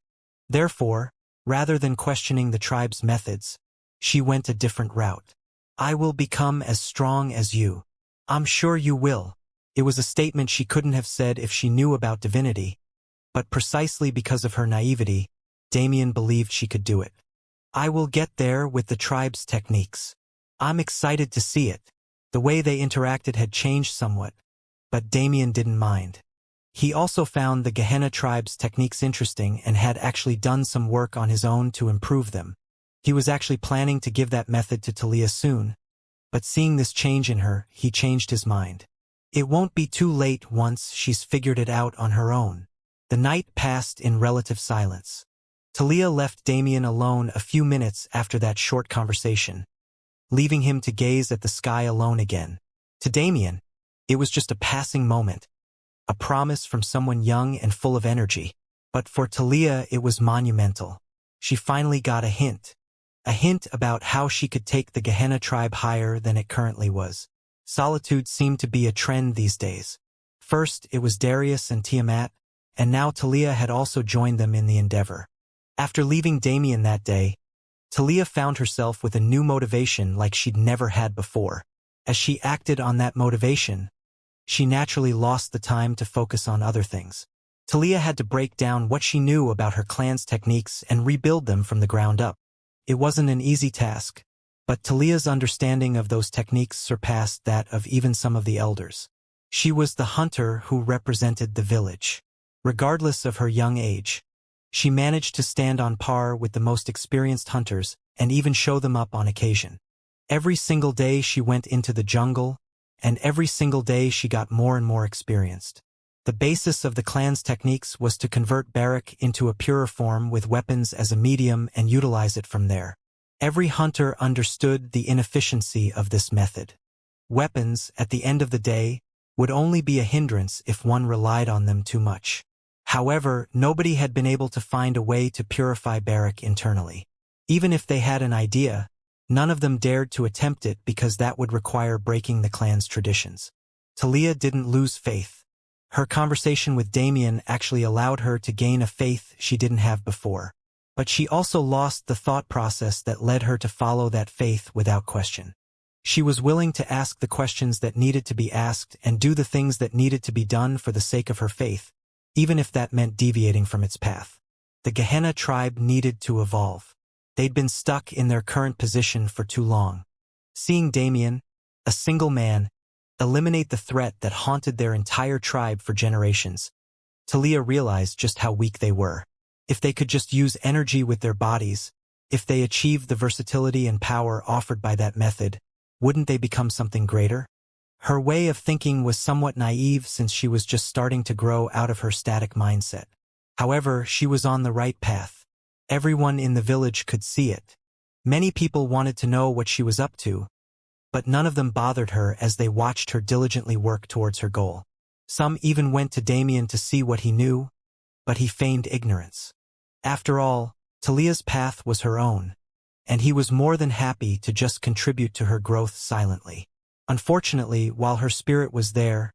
Therefore, rather than questioning the tribe's methods, she went a different route. I will become as strong as you. I'm sure you will. It was a statement she couldn't have said if she knew about divinity, but precisely because of her naivety, Damien believed she could do it. I will get there with the tribe's techniques. I'm excited to see it. The way they interacted had changed somewhat, but Damien didn't mind. He also found the Gehenna tribe's techniques interesting and had actually done some work on his own to improve them. He was actually planning to give that method to Talia soon, but seeing this change in her, he changed his mind. It won't be too late once she's figured it out on her own. The night passed in relative silence. Talia left Damien alone a few minutes after that short conversation, leaving him to gaze at the sky alone again. To Damien, it was just a passing moment, a promise from someone young and full of energy. But for Talia it was monumental. She finally got a hint about how she could take the Gehenna tribe higher than it currently was. Solitude seemed to be a trend these days. First it was Darius and Tiamat, and now Talia had also joined them in the endeavor. After leaving Damien that day, Talia found herself with a new motivation like she'd never had before. As she acted on that motivation, she naturally lost the time to focus on other things. Talia had to break down what she knew about her clan's techniques and rebuild them from the ground up. It wasn't an easy task, but Talia's understanding of those techniques surpassed that of even some of the elders. She was the hunter who represented the village. Regardless of her young age, she managed to stand on par with the most experienced hunters and even show them up on occasion. Every single day she went into the jungle, and every single day she got more and more experienced. The basis of the clan's techniques was to convert Barak into a purer form with weapons as a medium and utilize it from there. Every hunter understood the inefficiency of this method. Weapons, at the end of the day, would only be a hindrance if one relied on them too much. However, nobody had been able to find a way to purify Barak internally. Even if they had an idea, none of them dared to attempt it because that would require breaking the clan's traditions. Talia didn't lose faith. Her conversation with Damien actually allowed her to gain a faith she didn't have before. But she also lost the thought process that led her to follow that faith without question. She was willing to ask the questions that needed to be asked and do the things that needed to be done for the sake of her faith, even if that meant deviating from its path. The Gehenna tribe needed to evolve. They'd been stuck in their current position for too long. Seeing Damien, a single man, eliminate the threat that haunted their entire tribe for generations, Talia realized just how weak they were. If they could just use energy with their bodies, if they achieved the versatility and power offered by that method, wouldn't they become something greater? Her way of thinking was somewhat naive since she was just starting to grow out of her static mindset. However, she was on the right path. Everyone in the village could see it. Many people wanted to know what she was up to, but none of them bothered her as they watched her diligently work towards her goal. Some even went to Damien to see what he knew, but he feigned ignorance. After all, Talia's path was her own, and he was more than happy to just contribute to her growth silently. Unfortunately, while her spirit was there,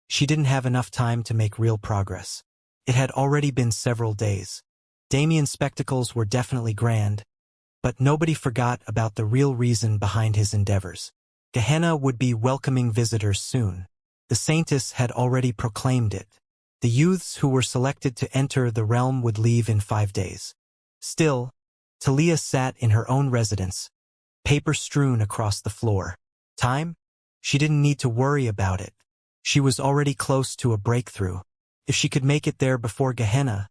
she didn't have enough time to make real progress. It had already been several days. Damien's spectacles were definitely grand, but nobody forgot about the real reason behind his endeavors. Gehenna would be welcoming visitors soon. The Saintess had already proclaimed it. The youths who were selected to enter the realm would leave in 5 days. Still, Talia sat in her own residence, paper strewn across the floor. Time? She didn't need to worry about it. She was already close to a breakthrough. If she could make it there before Gehenna,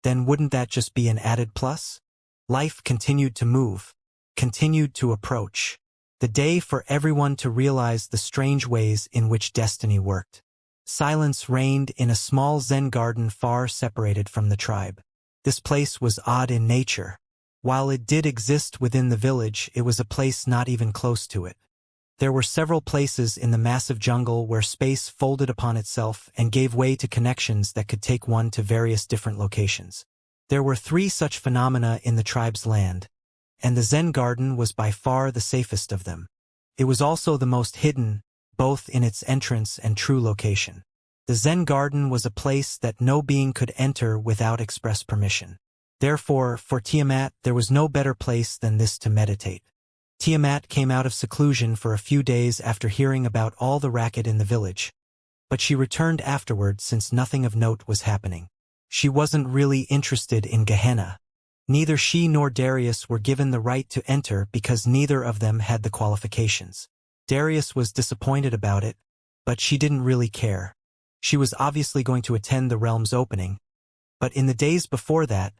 then wouldn't that just be an added plus? Life continued to move, continued to approach. The day for everyone to realize the strange ways in which destiny worked. Silence reigned in a small Zen garden far separated from the tribe. This place was odd in nature. While it did exist within the village, it was a place not even close to it. There were several places in the massive jungle where space folded upon itself and gave way to connections that could take one to various different locations. There were 3 such phenomena in the tribe's land, and the Zen garden was by far the safest of them. It was also the most hidden, both in its entrance and true location. The Zen garden was a place that no being could enter without express permission. Therefore, for Tiamat, there was no better place than this to meditate. Tiamat came out of seclusion for a few days after hearing about all the racket in the village, but she returned afterward since nothing of note was happening. She wasn't really interested in Gehenna. Neither she nor Darius were given the right to enter because neither of them had the qualifications. Darius was disappointed about it, but she didn't really care. She was obviously going to attend the realm's opening, but in the days before that,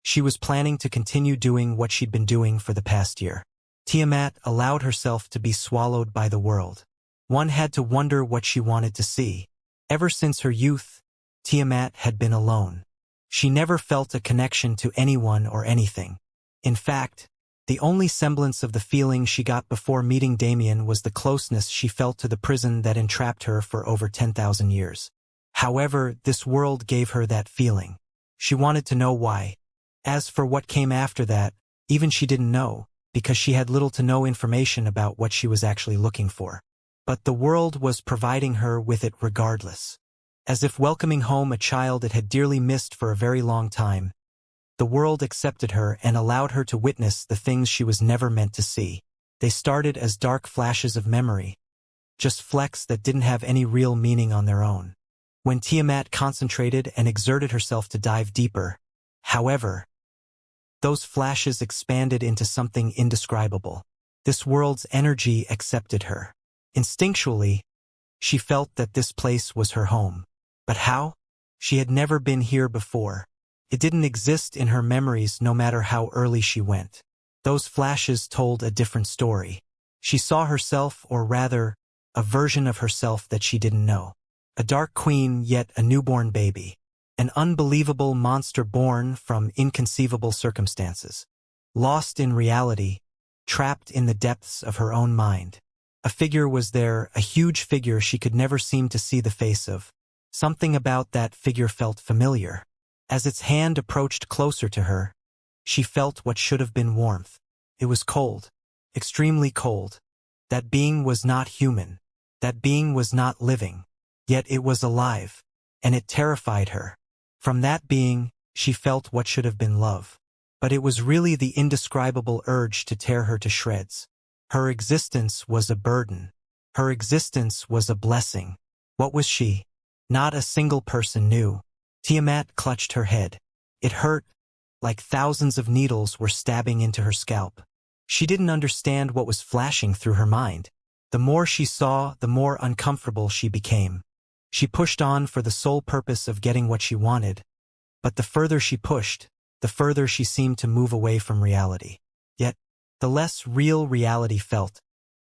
she was planning to continue doing what she'd been doing for the past year. Tiamat allowed herself to be swallowed by the world. One had to wonder what she wanted to see. Ever since her youth, Tiamat had been alone. She never felt a connection to anyone or anything. In fact, the only semblance of the feeling she got before meeting Damien was the closeness she felt to the prison that entrapped her for over 10,000 years. However, this world gave her that feeling. She wanted to know why. As for what came after that, even she didn't know, because she had little to no information about what she was actually looking for. But the world was providing her with it regardless. As if welcoming home a child it had dearly missed for a very long time, the world accepted her and allowed her to witness the things she was never meant to see. They started as dark flashes of memory, just flecks that didn't have any real meaning on their own. When Tiamat concentrated and exerted herself to dive deeper, however, those flashes expanded into something indescribable. This world's energy accepted her. Instinctually, she felt that this place was her home. But how? She had never been here before. It didn't exist in her memories no matter how early she went. Those flashes told a different story. She saw herself, or rather, a version of herself that she didn't know. A dark queen, yet a newborn baby. An unbelievable monster born from inconceivable circumstances. Lost in reality, trapped in the depths of her own mind. A figure was there, a huge figure she could never seem to see the face of. Something about that figure felt familiar. As its hand approached closer to her, she felt what should have been warmth. It was cold, extremely cold. That being was not human. That being was not living. Yet it was alive, and it terrified her. From that being, she felt what should have been love. But it was really the indescribable urge to tear her to shreds. Her existence was a burden. Her existence was a blessing. What was she? Not a single person knew. Tiamat clutched her head. It hurt, like thousands of needles were stabbing into her scalp. She didn't understand what was flashing through her mind. The more she saw, the more uncomfortable she became. She pushed on for the sole purpose of getting what she wanted, but the further she pushed, the further she seemed to move away from reality. Yet, the less real reality felt,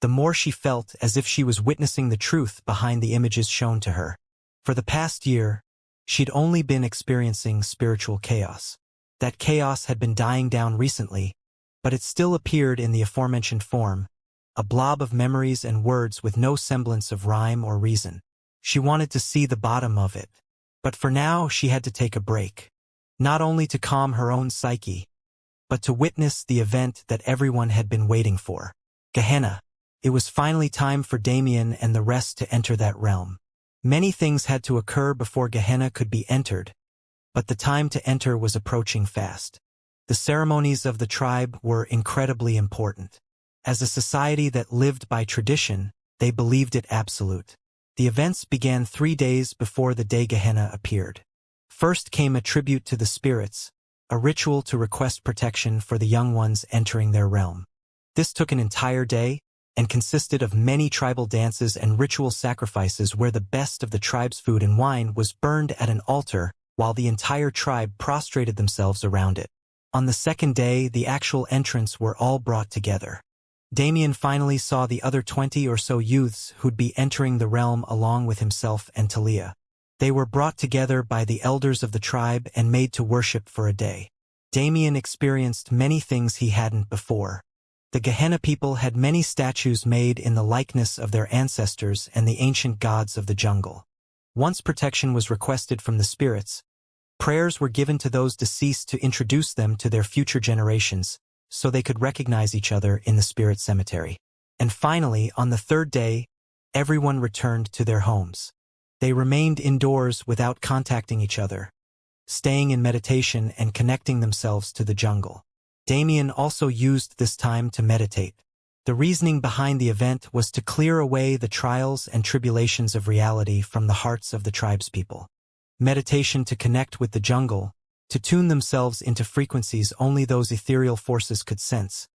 the more she felt as if she was witnessing the truth behind the images shown to her. For the past year, she'd only been experiencing spiritual chaos. That chaos had been dying down recently, but it still appeared in the aforementioned form, a blob of memories and words with no semblance of rhyme or reason. She wanted to see the bottom of it. But for now she had to take a break. Not only to calm her own psyche, but to witness the event that everyone had been waiting for. Gehenna. It was finally time for Damien and the rest to enter that realm. Many things had to occur before Gehenna could be entered, but the time to enter was approaching fast. The ceremonies of the tribe were incredibly important. As a society that lived by tradition, they believed it absolute. The events began 3 days before the day Gehenna appeared. First came a tribute to the spirits, a ritual to request protection for the young ones entering their realm. This took an entire day and consisted of many tribal dances and ritual sacrifices where the best of the tribe's food and wine was burned at an altar while the entire tribe prostrated themselves around it. On the second day, the actual entrants were all brought together. Damien finally saw the other 20 or so youths who'd be entering the realm along with himself and Talia. They were brought together by the elders of the tribe and made to worship for a day. Damien experienced many things he hadn't before. The Gehenna people had many statues made in the likeness of their ancestors and the ancient gods of the jungle. Once protection was requested from the spirits, prayers were given to those deceased to introduce them to their future generations, so they could recognize each other in the spirit cemetery. And finally, on the third day, everyone returned to their homes. They remained indoors without contacting each other, staying in meditation and connecting themselves to the jungle. Damien also used this time to meditate. The reasoning behind the event was to clear away the trials and tribulations of reality from the hearts of the tribespeople. Meditation to connect with the jungle, to tune themselves into frequencies only those ethereal forces could sense,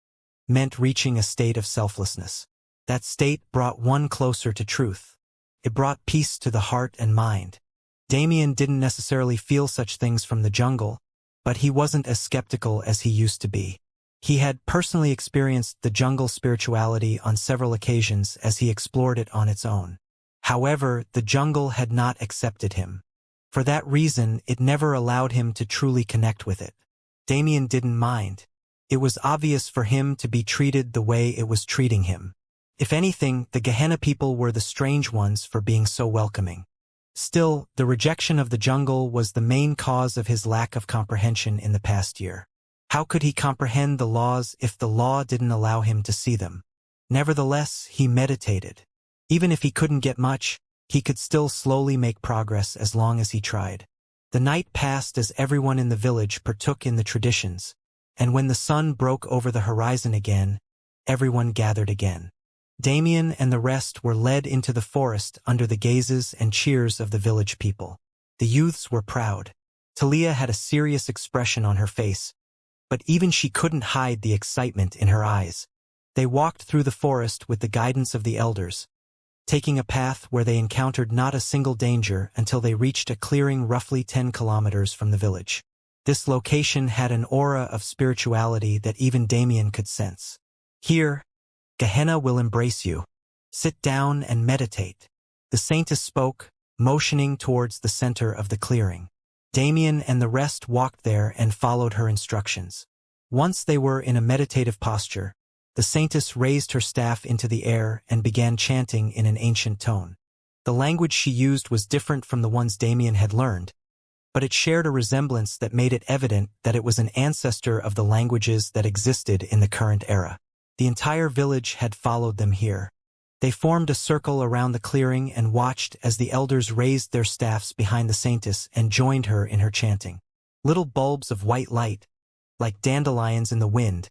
meant reaching a state of selflessness. That state brought one closer to truth. It brought peace to the heart and mind. Damien didn't necessarily feel such things from the jungle, but he wasn't as skeptical as he used to be. He had personally experienced the jungle spirituality on several occasions as he explored it on its own. However, the jungle had not accepted him. For that reason, it never allowed him to truly connect with it. Damien didn't mind. It was obvious for him to be treated the way it was treating him. If anything, the Gehenna people were the strange ones for being so welcoming. Still, the rejection of the jungle was the main cause of his lack of comprehension in the past year. How could he comprehend the laws if the law didn't allow him to see them? Nevertheless, he meditated. Even if he couldn't get much, he could still slowly make progress as long as he tried. The night passed as everyone in the village partook in the traditions, and when the sun broke over the horizon again, everyone gathered again. Damien and the rest were led into the forest under the gazes and cheers of the village people. The youths were proud. Talia had a serious expression on her face, but even she couldn't hide the excitement in her eyes. They walked through the forest with the guidance of the elders, taking a path where they encountered not a single danger until they reached a clearing roughly 10 kilometers from the village. This location had an aura of spirituality that even Damien could sense. Here, Gehenna will embrace you. Sit down and meditate. The saintess spoke, motioning towards the center of the clearing. Damien and the rest walked there and followed her instructions. Once they were in a meditative posture, the saintess raised her staff into the air and began chanting in an ancient tone. The language she used was different from the ones Damien had learned, but it shared a resemblance that made it evident that it was an ancestor of the languages that existed in the current era. The entire village had followed them here. They formed a circle around the clearing and watched as the elders raised their staffs behind the saintess and joined her in her chanting. Little bulbs of white light, like dandelions in the wind,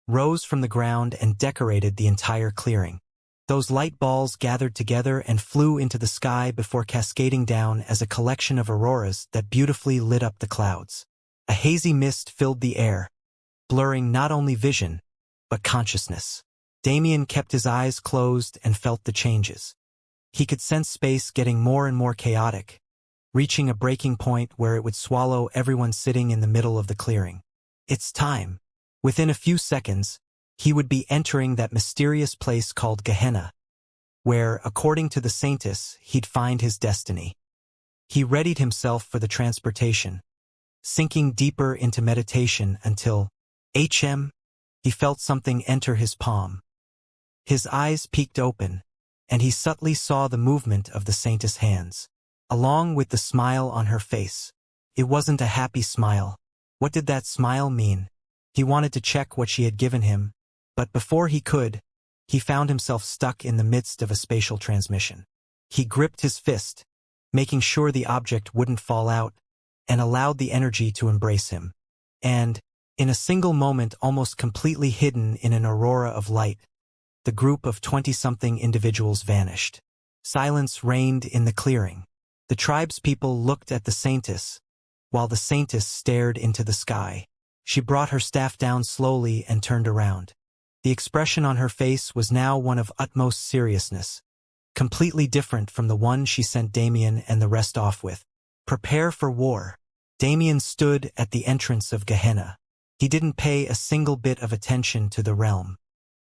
rose from the ground and decorated the entire clearing. Those light balls gathered together and flew into the sky before cascading down as a collection of auroras that beautifully lit up the clouds. A hazy mist filled the air, blurring not only vision, but consciousness. Damien kept his eyes closed and felt the changes. He could sense space getting more and more chaotic, reaching a breaking point where it would swallow everyone sitting in the middle of the clearing. It's time. Within a few seconds, he would be entering that mysterious place called Gehenna, where, according to the saintess, he'd find his destiny. He readied himself for the transportation, sinking deeper into meditation until, he felt something enter his palm. His eyes peeked open, and he subtly saw the movement of the saintess' hands, along with the smile on her face. It wasn't a happy smile. What did that smile mean? He wanted to check what she had given him, but before he could, he found himself stuck in the midst of a spatial transmission. He gripped his fist, making sure the object wouldn't fall out, and allowed the energy to embrace him. And, in a single moment almost completely hidden in an aurora of light, the group of 20-something individuals vanished. Silence reigned in the clearing. The tribespeople looked at the saintess, while the saintess stared into the sky. She brought her staff down slowly and turned around. The expression on her face was now one of utmost seriousness, completely different from the one she sent Damien and the rest off with. Prepare for war. Damien stood at the entrance of Gehenna. He didn't pay a single bit of attention to the realm.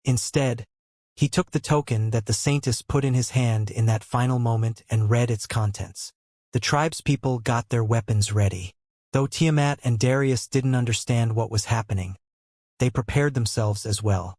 Instead, he took the token that the Saintess put in his hand in that final moment and read its contents. The tribespeople got their weapons ready. Though Tiamat and Darius didn't understand what was happening, they prepared themselves as well.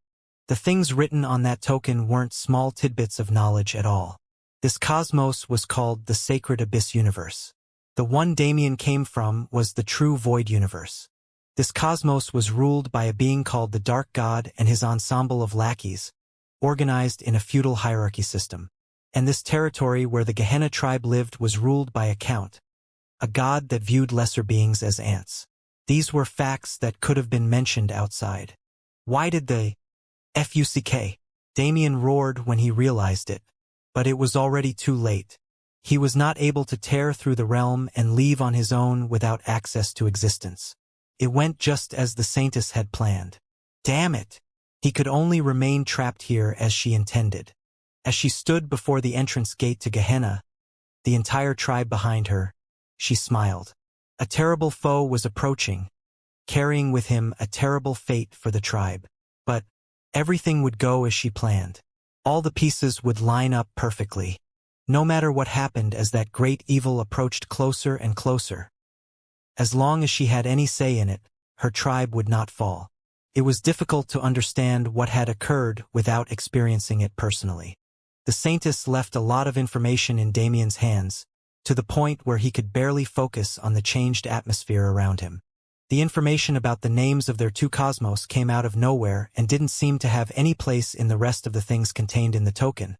The things written on that token weren't small tidbits of knowledge at all. This cosmos was called the Sacred Abyss Universe. The one Damien came from was the true Void Universe. This cosmos was ruled by a being called the Dark God and his ensemble of lackeys, organized in a feudal hierarchy system. And this territory where the Gehenna tribe lived was ruled by a count, a god that viewed lesser beings as ants. These were facts that could have been mentioned outside. Why did they fuck? Damien roared when he realized it. But it was already too late. He was not able to tear through the realm and leave on his own without access to existence. It went just as the Saintess had planned. Damn it! He could only remain trapped here as she intended. As she stood before the entrance gate to Gehenna, the entire tribe behind her, she smiled. A terrible foe was approaching, carrying with him a terrible fate for the tribe. But everything would go as she planned. All the pieces would line up perfectly, no matter what happened as that great evil approached closer and closer. As long as she had any say in it, her tribe would not fall. It was difficult to understand what had occurred without experiencing it personally. The Saintess left a lot of information in Damien's hands, to the point where he could barely focus on the changed atmosphere around him. The information about the names of their two cosmos came out of nowhere and didn't seem to have any place in the rest of the things contained in the token.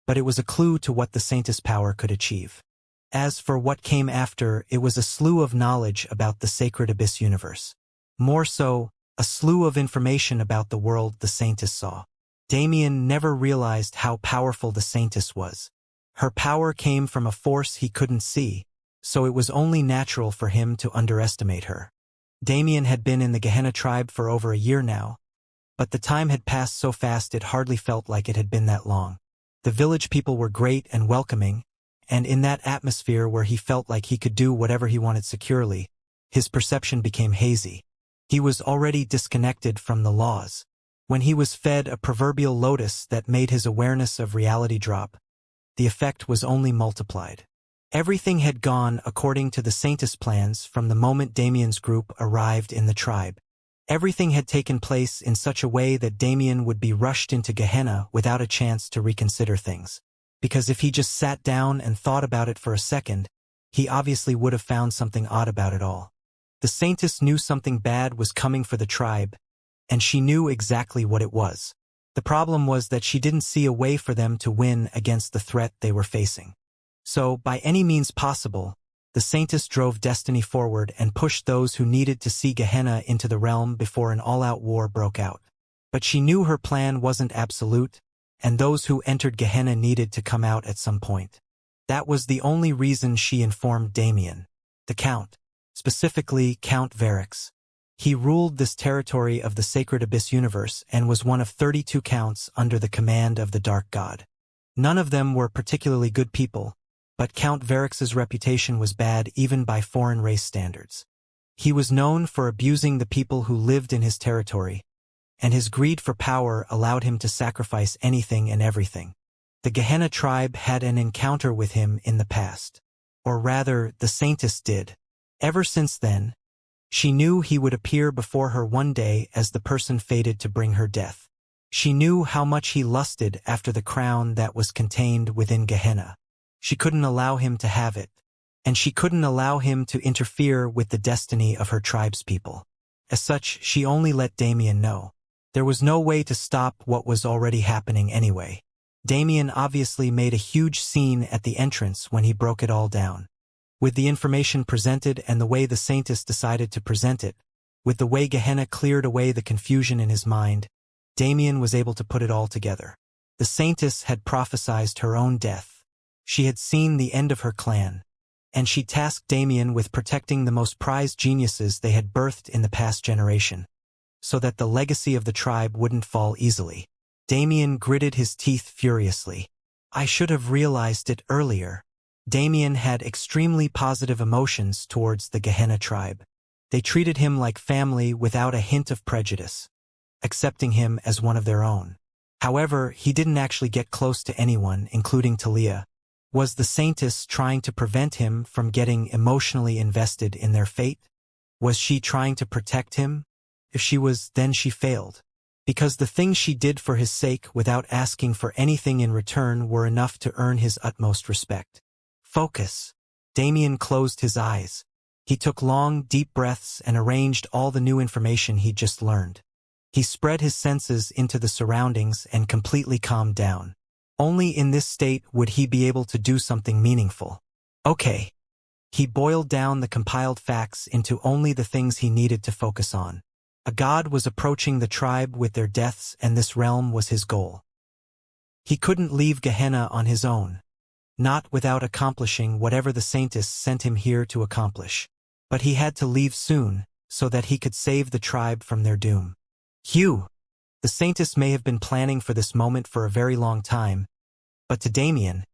But it was a clue to what the Saintess power could achieve. As for what came after, it was a slew of knowledge about the Sacred Abyss Universe. More so, a slew of information about the world the Saintess saw. Damien never realized how powerful the Saintess was. Her power came from a force he couldn't see, so it was only natural for him to underestimate her. Damien had been in the Gehenna tribe for over a year now, but the time had passed so fast it hardly felt like it had been that long. The village people were great and welcoming, and in that atmosphere where he felt like he could do whatever he wanted securely, his perception became hazy. He was already disconnected from the laws. When he was fed a proverbial lotus that made his awareness of reality drop, the effect was only multiplied. Everything had gone according to the Saintess plans from the moment Damien's group arrived in the tribe. Everything had taken place in such a way that Damien would be rushed into Gehenna without a chance to reconsider things. Because if he just sat down and thought about it for a second, he obviously would have found something odd about it all. The Saintess knew something bad was coming for the tribe, and she knew exactly what it was. The problem was that she didn't see a way for them to win against the threat they were facing. So, by any means possible, the Saintess drove destiny forward and pushed those who needed to see Gehenna into the realm before an all-out war broke out. But she knew her plan wasn't absolute, and those who entered Gehenna needed to come out at some point. That was the only reason she informed Damien, the Count, specifically Count Varix. He ruled this territory of the Sacred Abyss Universe and was one of 32 counts under the command of the Dark God. None of them were particularly good people, but Count Varix's reputation was bad even by foreign race standards. He was known for abusing the people who lived in his territory, and his greed for power allowed him to sacrifice anything and everything. The Gehenna tribe had an encounter with him in the past. Or rather, the Saintess did. Ever since then, she knew he would appear before her one day as the person fated to bring her death. She knew how much he lusted after the crown that was contained within Gehenna. She couldn't allow him to have it, and she couldn't allow him to interfere with the destiny of her tribe's people. As such, she only let Damien know. There was no way to stop what was already happening anyway. Damien obviously made a huge scene at the entrance when he broke it all down. With the information presented and the way the Saintess decided to present it, with the way Gehenna cleared away the confusion in his mind, Damien was able to put it all together. The Saintess had prophesied her own death. She had seen the end of her clan, and she tasked Damien with protecting the most prized geniuses they had birthed in the past generation, so that the legacy of the tribe wouldn't fall easily. Damien gritted his teeth furiously. I should have realized it earlier. Damien had extremely positive emotions towards the Gehenna tribe. They treated him like family without a hint of prejudice, accepting him as one of their own. However, he didn't actually get close to anyone, including Talia. Was the Saintess trying to prevent him from getting emotionally invested in their fate? Was she trying to protect him? If she was, then she failed. Because the things she did for his sake without asking for anything in return were enough to earn his utmost respect. Focus. Damien closed his eyes. He took long, deep breaths and arranged all the new information he'd just learned. He spread his senses into the surroundings and completely calmed down. Only in this state would he be able to do something meaningful. Okay. He boiled down the compiled facts into only the things he needed to focus on. A god was approaching the tribe with their deaths, and this realm was his goal. He couldn't leave Gehenna on his own, not without accomplishing whatever the Saintess sent him here to accomplish. But he had to leave soon, so that he could save the tribe from their doom. Hugh! The Saintess may have been planning for this moment for a very long time, but to Damien,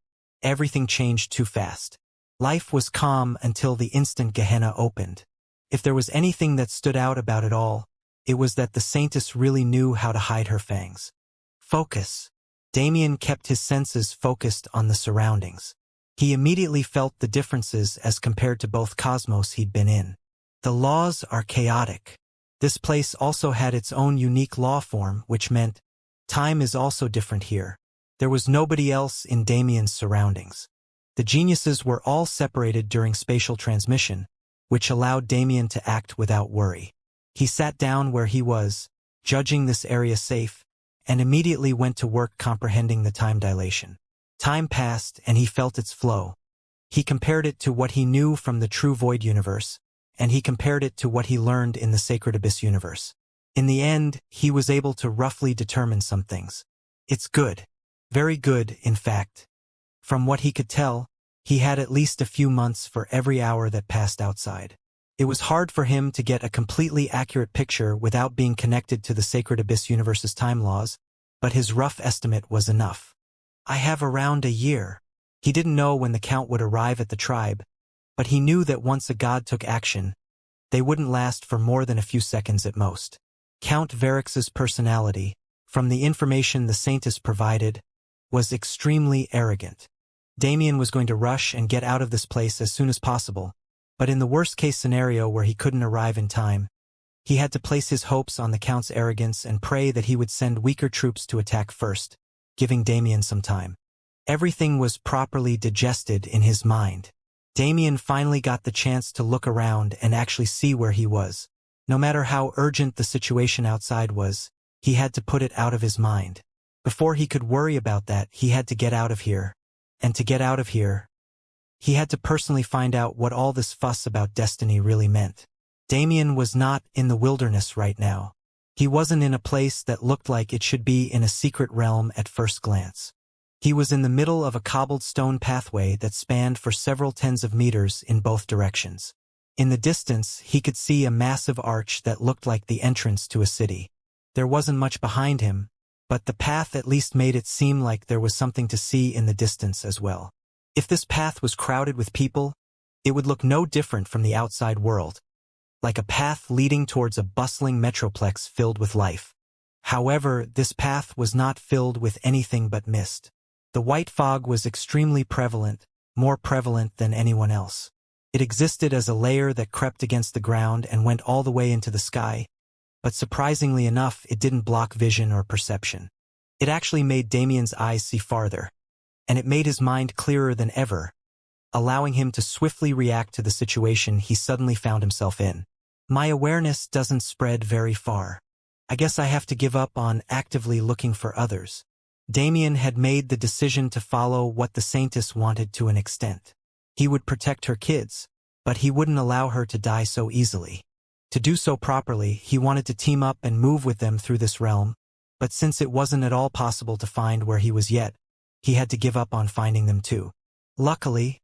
everything changed too fast. Life was calm until the instant Gehenna opened. If there was anything that stood out about it all, it was that the Saintess really knew how to hide her fangs. Focus. Damien kept his senses focused on the surroundings. He immediately felt the differences as compared to both cosmos he'd been in. The laws are chaotic. This place also had its own unique law form, which meant time is also different here. There was nobody else in Damien's surroundings. The geniuses were all separated during spatial transmission, which allowed Damien to act without worry. He sat down where he was, judging this area safe, and immediately went to work comprehending the time dilation. Time passed and he felt its flow. He compared it to what he knew from the true Void universe, and he compared it to what he learned in the Sacred Abyss universe. In the end, he was able to roughly determine some things. It's good. Very good, in fact. From what he could tell, he had at least a few months for every hour that passed outside. It was hard for him to get a completely accurate picture without being connected to the Sacred Abyss universe's time laws, but his rough estimate was enough. I have around a year. He didn't know when the Count would arrive at the tribe, but he knew that once a god took action, they wouldn't last for more than a few seconds at most. Count Varix's personality, from the information the Saintess provided, was extremely arrogant. Damien was going to rush and get out of this place as soon as possible, but in the worst-case scenario where he couldn't arrive in time, he had to place his hopes on the Count's arrogance and pray that he would send weaker troops to attack first, giving Damien some time. Everything was properly digested in his mind. Damien finally got the chance to look around and actually see where he was. No matter how urgent the situation outside was, he had to put it out of his mind. Before he could worry about that, he had to get out of here. And to get out of here, he had to personally find out what all this fuss about destiny really meant. Damien was not in the wilderness right now. He wasn't in a place that looked like it should be in a secret realm at first glance. He was in the middle of a cobbled stone pathway that spanned for several tens of meters in both directions. In the distance, he could see a massive arch that looked like the entrance to a city. There wasn't much behind him, but the path at least made it seem like there was something to see in the distance as well. If this path was crowded with people, it would look no different from the outside world, like a path leading towards a bustling metroplex filled with life. However, this path was not filled with anything but mist. The white fog was extremely prevalent, more prevalent than anyone else. It existed as a layer that crept against the ground and went all the way into the sky, but surprisingly enough, it didn't block vision or perception. It actually made Damien's eyes see farther, and it made his mind clearer than ever, allowing him to swiftly react to the situation he suddenly found himself in. My awareness doesn't spread very far. I guess I have to give up on actively looking for others. Damien had made the decision to follow what the Saintess wanted to an extent. He would protect her kids, but he wouldn't allow her to die so easily. To do so properly, he wanted to team up and move with them through this realm, but since it wasn't at all possible to find where he was yet, he had to give up on finding them too. Luckily,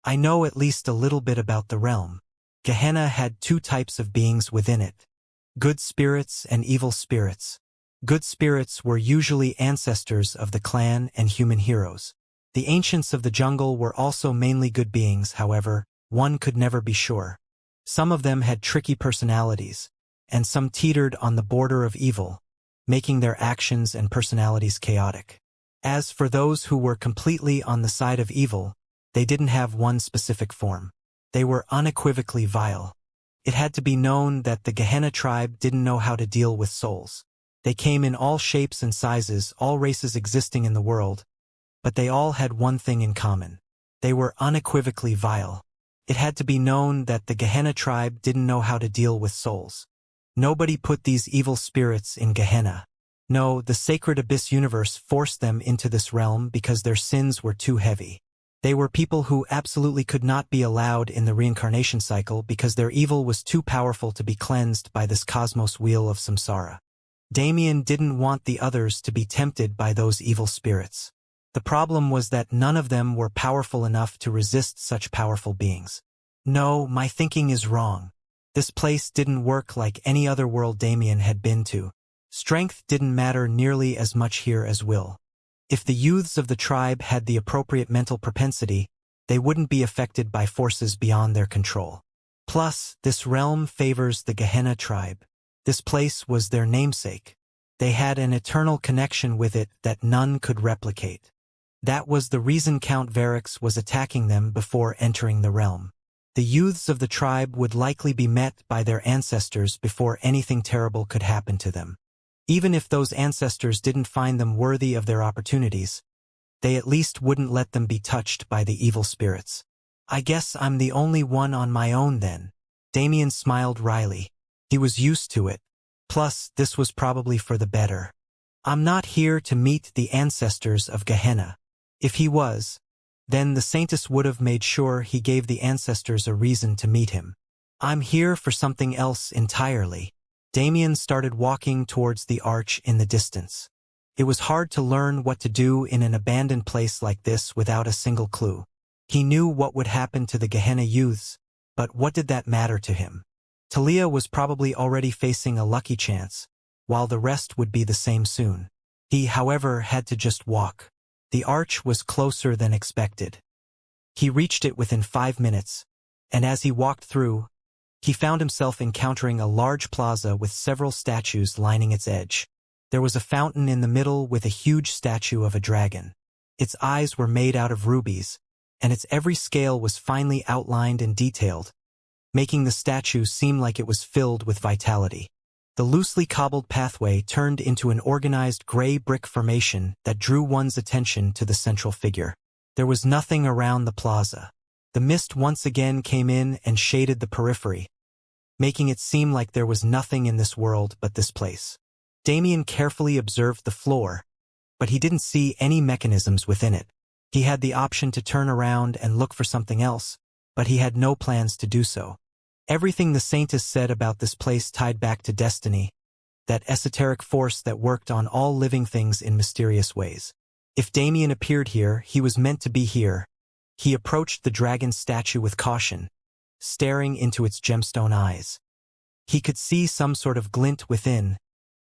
I know at least a little bit about the realm. Gehenna had two types of beings within it: good spirits and evil spirits. Good spirits were usually ancestors of the clan and human heroes. The ancients of the jungle were also mainly good beings, however, one could never be sure. Some of them had tricky personalities, and some teetered on the border of evil, making their actions and personalities chaotic. As for those who were completely on the side of evil, they didn't have one specific form. They were unequivocally vile. It had to be known that the Gehenna tribe didn't know how to deal with souls. They came in all shapes and sizes, all races existing in the world, but they all had one thing in common. They were unequivocally vile. It had to be known that the Gehenna tribe didn't know how to deal with souls. Nobody put these evil spirits in Gehenna. No, the sacred abyss universe forced them into this realm because their sins were too heavy. They were people who absolutely could not be allowed in the reincarnation cycle because their evil was too powerful to be cleansed by this cosmos wheel of samsara. Damien didn't want the others to be tempted by those evil spirits. The problem was that none of them were powerful enough to resist such powerful beings. No, my thinking is wrong. This place didn't work like any other world Damien had been to. Strength didn't matter nearly as much here as will. If the youths of the tribe had the appropriate mental propensity, they wouldn't be affected by forces beyond their control. Plus, this realm favors the Gehenna tribe. This place was their namesake. They had an eternal connection with it that none could replicate. That was the reason Count Varix was attacking them before entering the realm. The youths of the tribe would likely be met by their ancestors before anything terrible could happen to them. Even if those ancestors didn't find them worthy of their opportunities, they at least wouldn't let them be touched by the evil spirits. I guess I'm the only one on my own then. Damien smiled wryly. He was used to it. Plus, this was probably for the better. I'm not here to meet the ancestors of Gehenna. If he was, then the Saintess would have made sure he gave the ancestors a reason to meet him. I'm here for something else entirely. Damien started walking towards the arch in the distance. It was hard to learn what to do in an abandoned place like this without a single clue. He knew what would happen to the Gehenna youths, but what did that matter to him? Talia was probably already facing a lucky chance, while the rest would be the same soon. He, however, had to just walk. The arch was closer than expected. He reached it within 5 minutes, and as he walked through, he found himself encountering a large plaza with several statues lining its edge. There was a fountain in the middle with a huge statue of a dragon. Its eyes were made out of rubies, and its every scale was finely outlined and detailed, making the statue seem like it was filled with vitality. The loosely cobbled pathway turned into an organized gray brick formation that drew one's attention to the central figure. There was nothing around the plaza. The mist once again came in and shaded the periphery, making it seem like there was nothing in this world but this place. Damien carefully observed the floor, but he didn't see any mechanisms within it. He had the option to turn around and look for something else, but he had no plans to do so. Everything the Saintess said about this place tied back to destiny, that esoteric force that worked on all living things in mysterious ways. If Damien appeared here, he was meant to be here. He approached the dragon statue with caution, staring into its gemstone eyes. He could see some sort of glint within,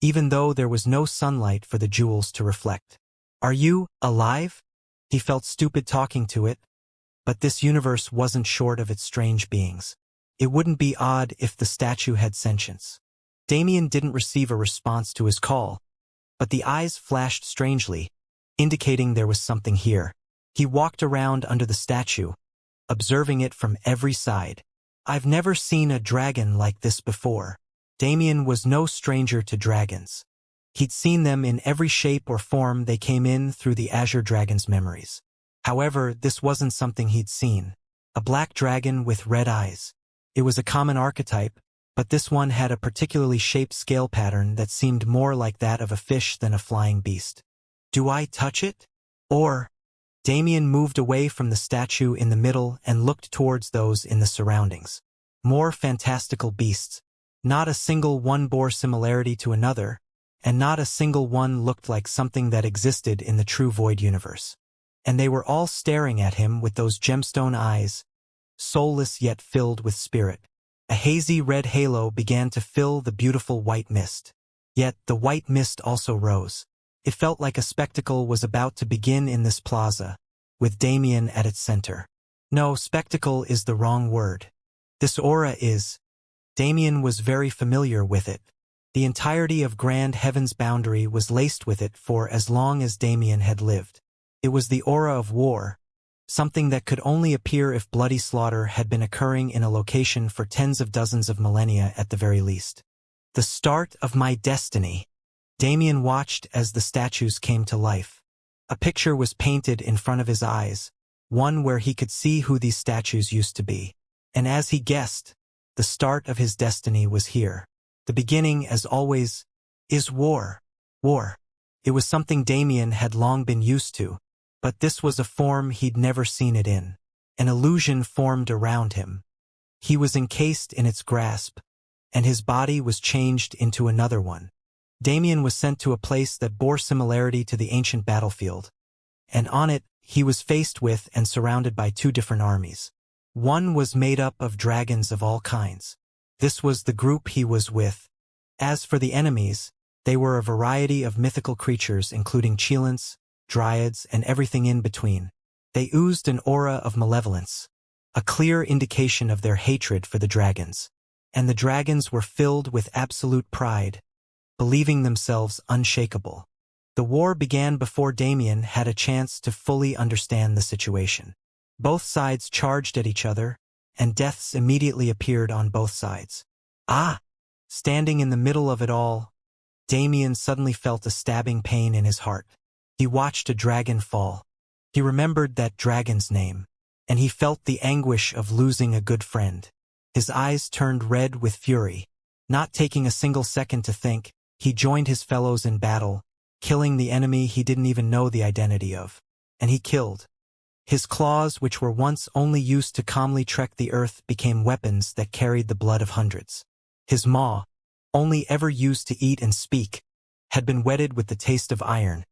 even though there was no sunlight for the jewels to reflect. Are you alive? He felt stupid talking to it, but this universe wasn't short of its strange beings. It wouldn't be odd if the statue had sentience. Damien didn't receive a response to his call, but the eyes flashed strangely, indicating there was something here. He walked around under the statue, observing it from every side. I've never seen a dragon like this before. Damien was no stranger to dragons. He'd seen them in every shape or form they came in through the Azure Dragon's memories. However, this wasn't something he'd seen. A black dragon with red eyes. It was a common archetype, but this one had a particularly shaped scale pattern that seemed more like that of a fish than a flying beast. Do I touch it? Or... Damien moved away from the statue in the middle and looked towards those in the surroundings. More fantastical beasts. Not a single one bore similarity to another, and not a single one looked like something that existed in the true Void universe. And they were all staring at him with those gemstone eyes, soulless yet filled with spirit. A hazy red halo began to fill the beautiful white mist. Yet the white mist also rose. It felt like a spectacle was about to begin in this plaza, with Damien at its center. No, spectacle is the wrong word. This aura is. Damien was very familiar with it. The entirety of Grand Heaven's boundary was laced with it for as long as Damien had lived. It was the aura of war, something that could only appear if bloody slaughter had been occurring in a location for tens of dozens of millennia at the very least. The start of my destiny. Damien watched as the statues came to life. A picture was painted in front of his eyes, one where he could see who these statues used to be. And as he guessed, the start of his destiny was here. The beginning, as always, is war. War. It was something Damien had long been used to, but this was a form he'd never seen it in. An illusion formed around him. He was encased in its grasp, and his body was changed into another one. Damien was sent to a place that bore similarity to the ancient battlefield, and on it, he was faced with and surrounded by two different armies. One was made up of dragons of all kinds. This was the group he was with. As for the enemies, they were a variety of mythical creatures including Cheilants, dryads, and everything in between. They oozed an aura of malevolence, a clear indication of their hatred for the dragons. And the dragons were filled with absolute pride, believing themselves unshakable. The war began before Damien had a chance to fully understand the situation. Both sides charged at each other, and deaths immediately appeared on both sides. Ah! Standing in the middle of it all, Damien suddenly felt a stabbing pain in his heart. He watched a dragon fall. He remembered that dragon's name, and he felt the anguish of losing a good friend. His eyes turned red with fury. Not taking a single second to think, he joined his fellows in battle, killing the enemy he didn't even know the identity of. And he killed. His claws, which were once only used to calmly trek the earth, became weapons that carried the blood of hundreds. His maw, only ever used to eat and speak, had been wetted with the taste of iron,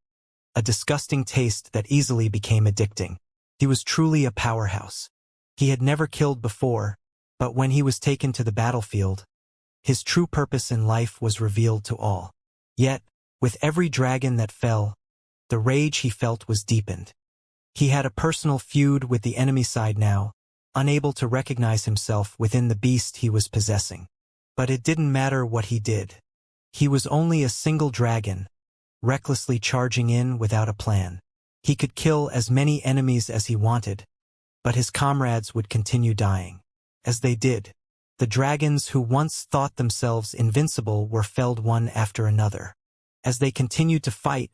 a disgusting taste that easily became addicting. He was truly a powerhouse. He had never killed before, but when he was taken to the battlefield, his true purpose in life was revealed to all. Yet, with every dragon that fell, the rage he felt was deepened. He had a personal feud with the enemy side now, unable to recognize himself within the beast he was possessing. But it didn't matter what he did. He was only a single dragon, recklessly charging in without a plan. He could kill as many enemies as he wanted, but his comrades would continue dying. As they did, the dragons who once thought themselves invincible were felled one after another. As they continued to fight,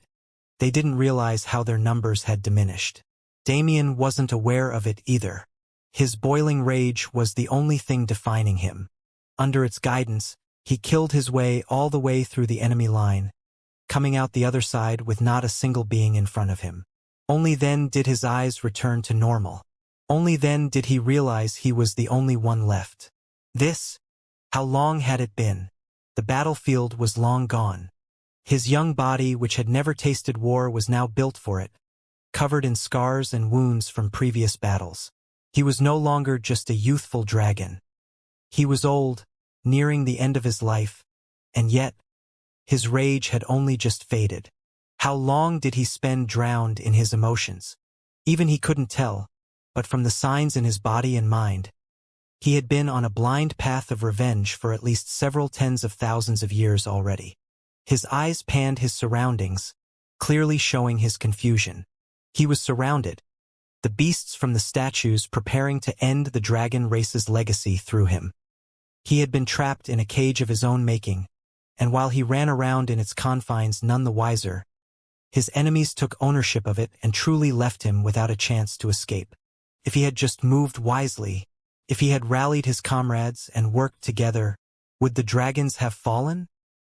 they didn't realize how their numbers had diminished. Damien wasn't aware of it either. His boiling rage was the only thing defining him. Under its guidance, he killed his way all the way through the enemy line, coming out the other side with not a single being in front of him. Only then did his eyes return to normal. Only then did he realize he was the only one left. How long had it been? The battlefield was long gone. His young body, which had never tasted war, was now built for it, covered in scars and wounds from previous battles. He was no longer just a youthful dragon. He was old, nearing the end of his life, and yet, his rage had only just faded. How long did he spend drowned in his emotions? Even he couldn't tell, but from the signs in his body and mind, he had been on a blind path of revenge for at least several tens of thousands of years already. His eyes panned his surroundings, clearly showing his confusion. He was surrounded, the beasts from the statues preparing to end the dragon race's legacy through him. He had been trapped in a cage of his own making, and while he ran around in its confines none the wiser, his enemies took ownership of it and truly left him without a chance to escape. If he had just moved wisely, if he had rallied his comrades and worked together, would the dragons have fallen?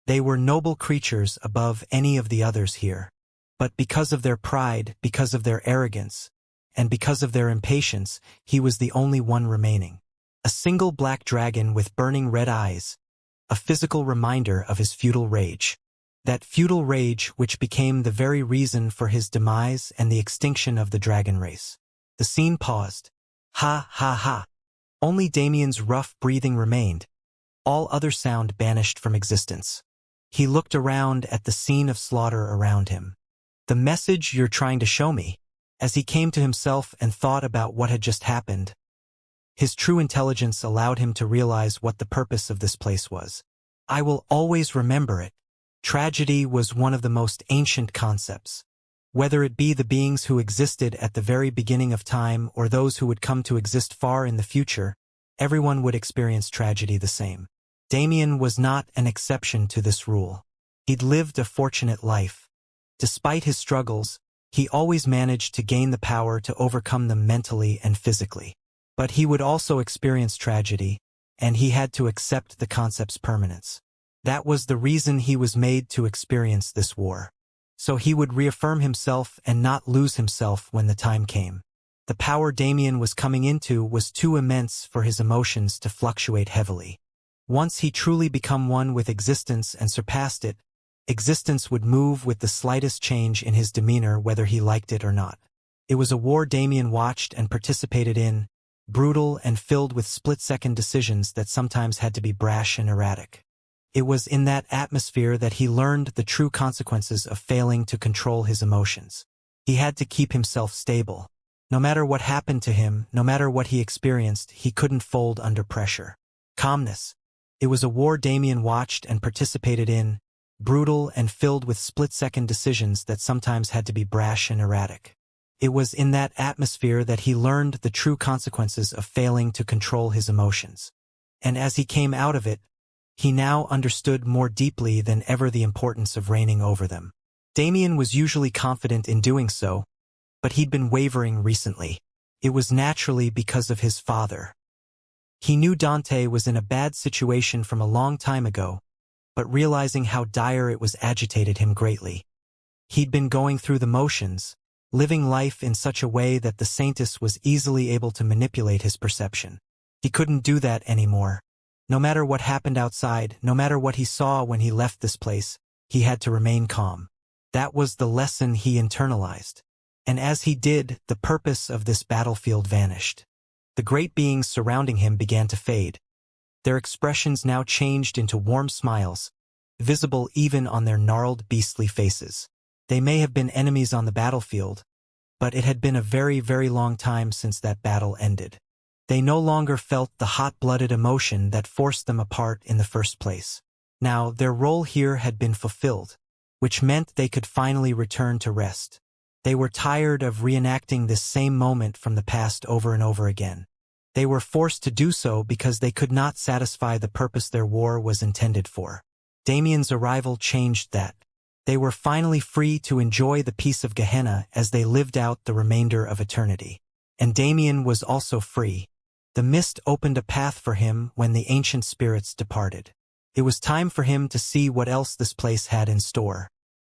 They were noble creatures above any of the others here. But because of their pride, because of their arrogance, and because of their impatience, he was the only one remaining. A single black dragon with burning red eyes, a physical reminder of his futile rage. That futile rage which became the very reason for his demise and the extinction of the dragon race. The scene paused. Ha ha ha. Only Damien's rough breathing remained. All other sound banished from existence. He looked around at the scene of slaughter around him. The message you're trying to show me? As he came to himself and thought about what had just happened, his true intelligence allowed him to realize what the purpose of this place was. I will always remember it. Tragedy was one of the most ancient concepts. Whether it be the beings who existed at the very beginning of time or those who would come to exist far in the future, everyone would experience tragedy the same. Damien was not an exception to this rule. He'd lived a fortunate life. Despite his struggles, he always managed to gain the power to overcome them mentally and physically. But he would also experience tragedy, and he had to accept the concept's permanence. That was the reason he was made to experience this war. So he would reaffirm himself and not lose himself when the time came. The power Damien was coming into was too immense for his emotions to fluctuate heavily. Once he truly become one with existence and surpassed it, existence would move with the slightest change in his demeanor whether he liked it or not. It was a war Damien watched and participated in, brutal and filled with split-second decisions that sometimes had to be brash and erratic. It was in that atmosphere that he learned the true consequences of failing to control his emotions. He had to keep himself stable. No matter what happened to him, no matter what he experienced, he couldn't fold under pressure. Calmness. It was a war Damien watched and participated in, brutal and filled with split-second decisions that sometimes had to be brash and erratic. It was in that atmosphere that he learned the true consequences of failing to control his emotions. And as he came out of it, he now understood more deeply than ever the importance of reigning over them. Damien was usually confident in doing so, but he'd been wavering recently. It was naturally because of his father. He knew Dante was in a bad situation from a long time ago, but realizing how dire it was agitated him greatly. He'd been going through the motions, living life in such a way that the Saintess was easily able to manipulate his perception. He couldn't do that anymore. No matter what happened outside, no matter what he saw when he left this place, he had to remain calm. That was the lesson he internalized. And as he did, the purpose of this battlefield vanished. The great beings surrounding him began to fade. Their expressions now changed into warm smiles, visible even on their gnarled, beastly faces. They may have been enemies on the battlefield, but it had been a very, very long time since that battle ended. They no longer felt the hot-blooded emotion that forced them apart in the first place. Now, their role here had been fulfilled, which meant they could finally return to rest. They were tired of reenacting this same moment from the past over and over again. They were forced to do so because they could not satisfy the purpose their war was intended for. Damien's arrival changed that. They were finally free to enjoy the peace of Gehenna as they lived out the remainder of eternity. And Damien was also free. The mist opened a path for him when the ancient spirits departed. It was time for him to see what else this place had in store.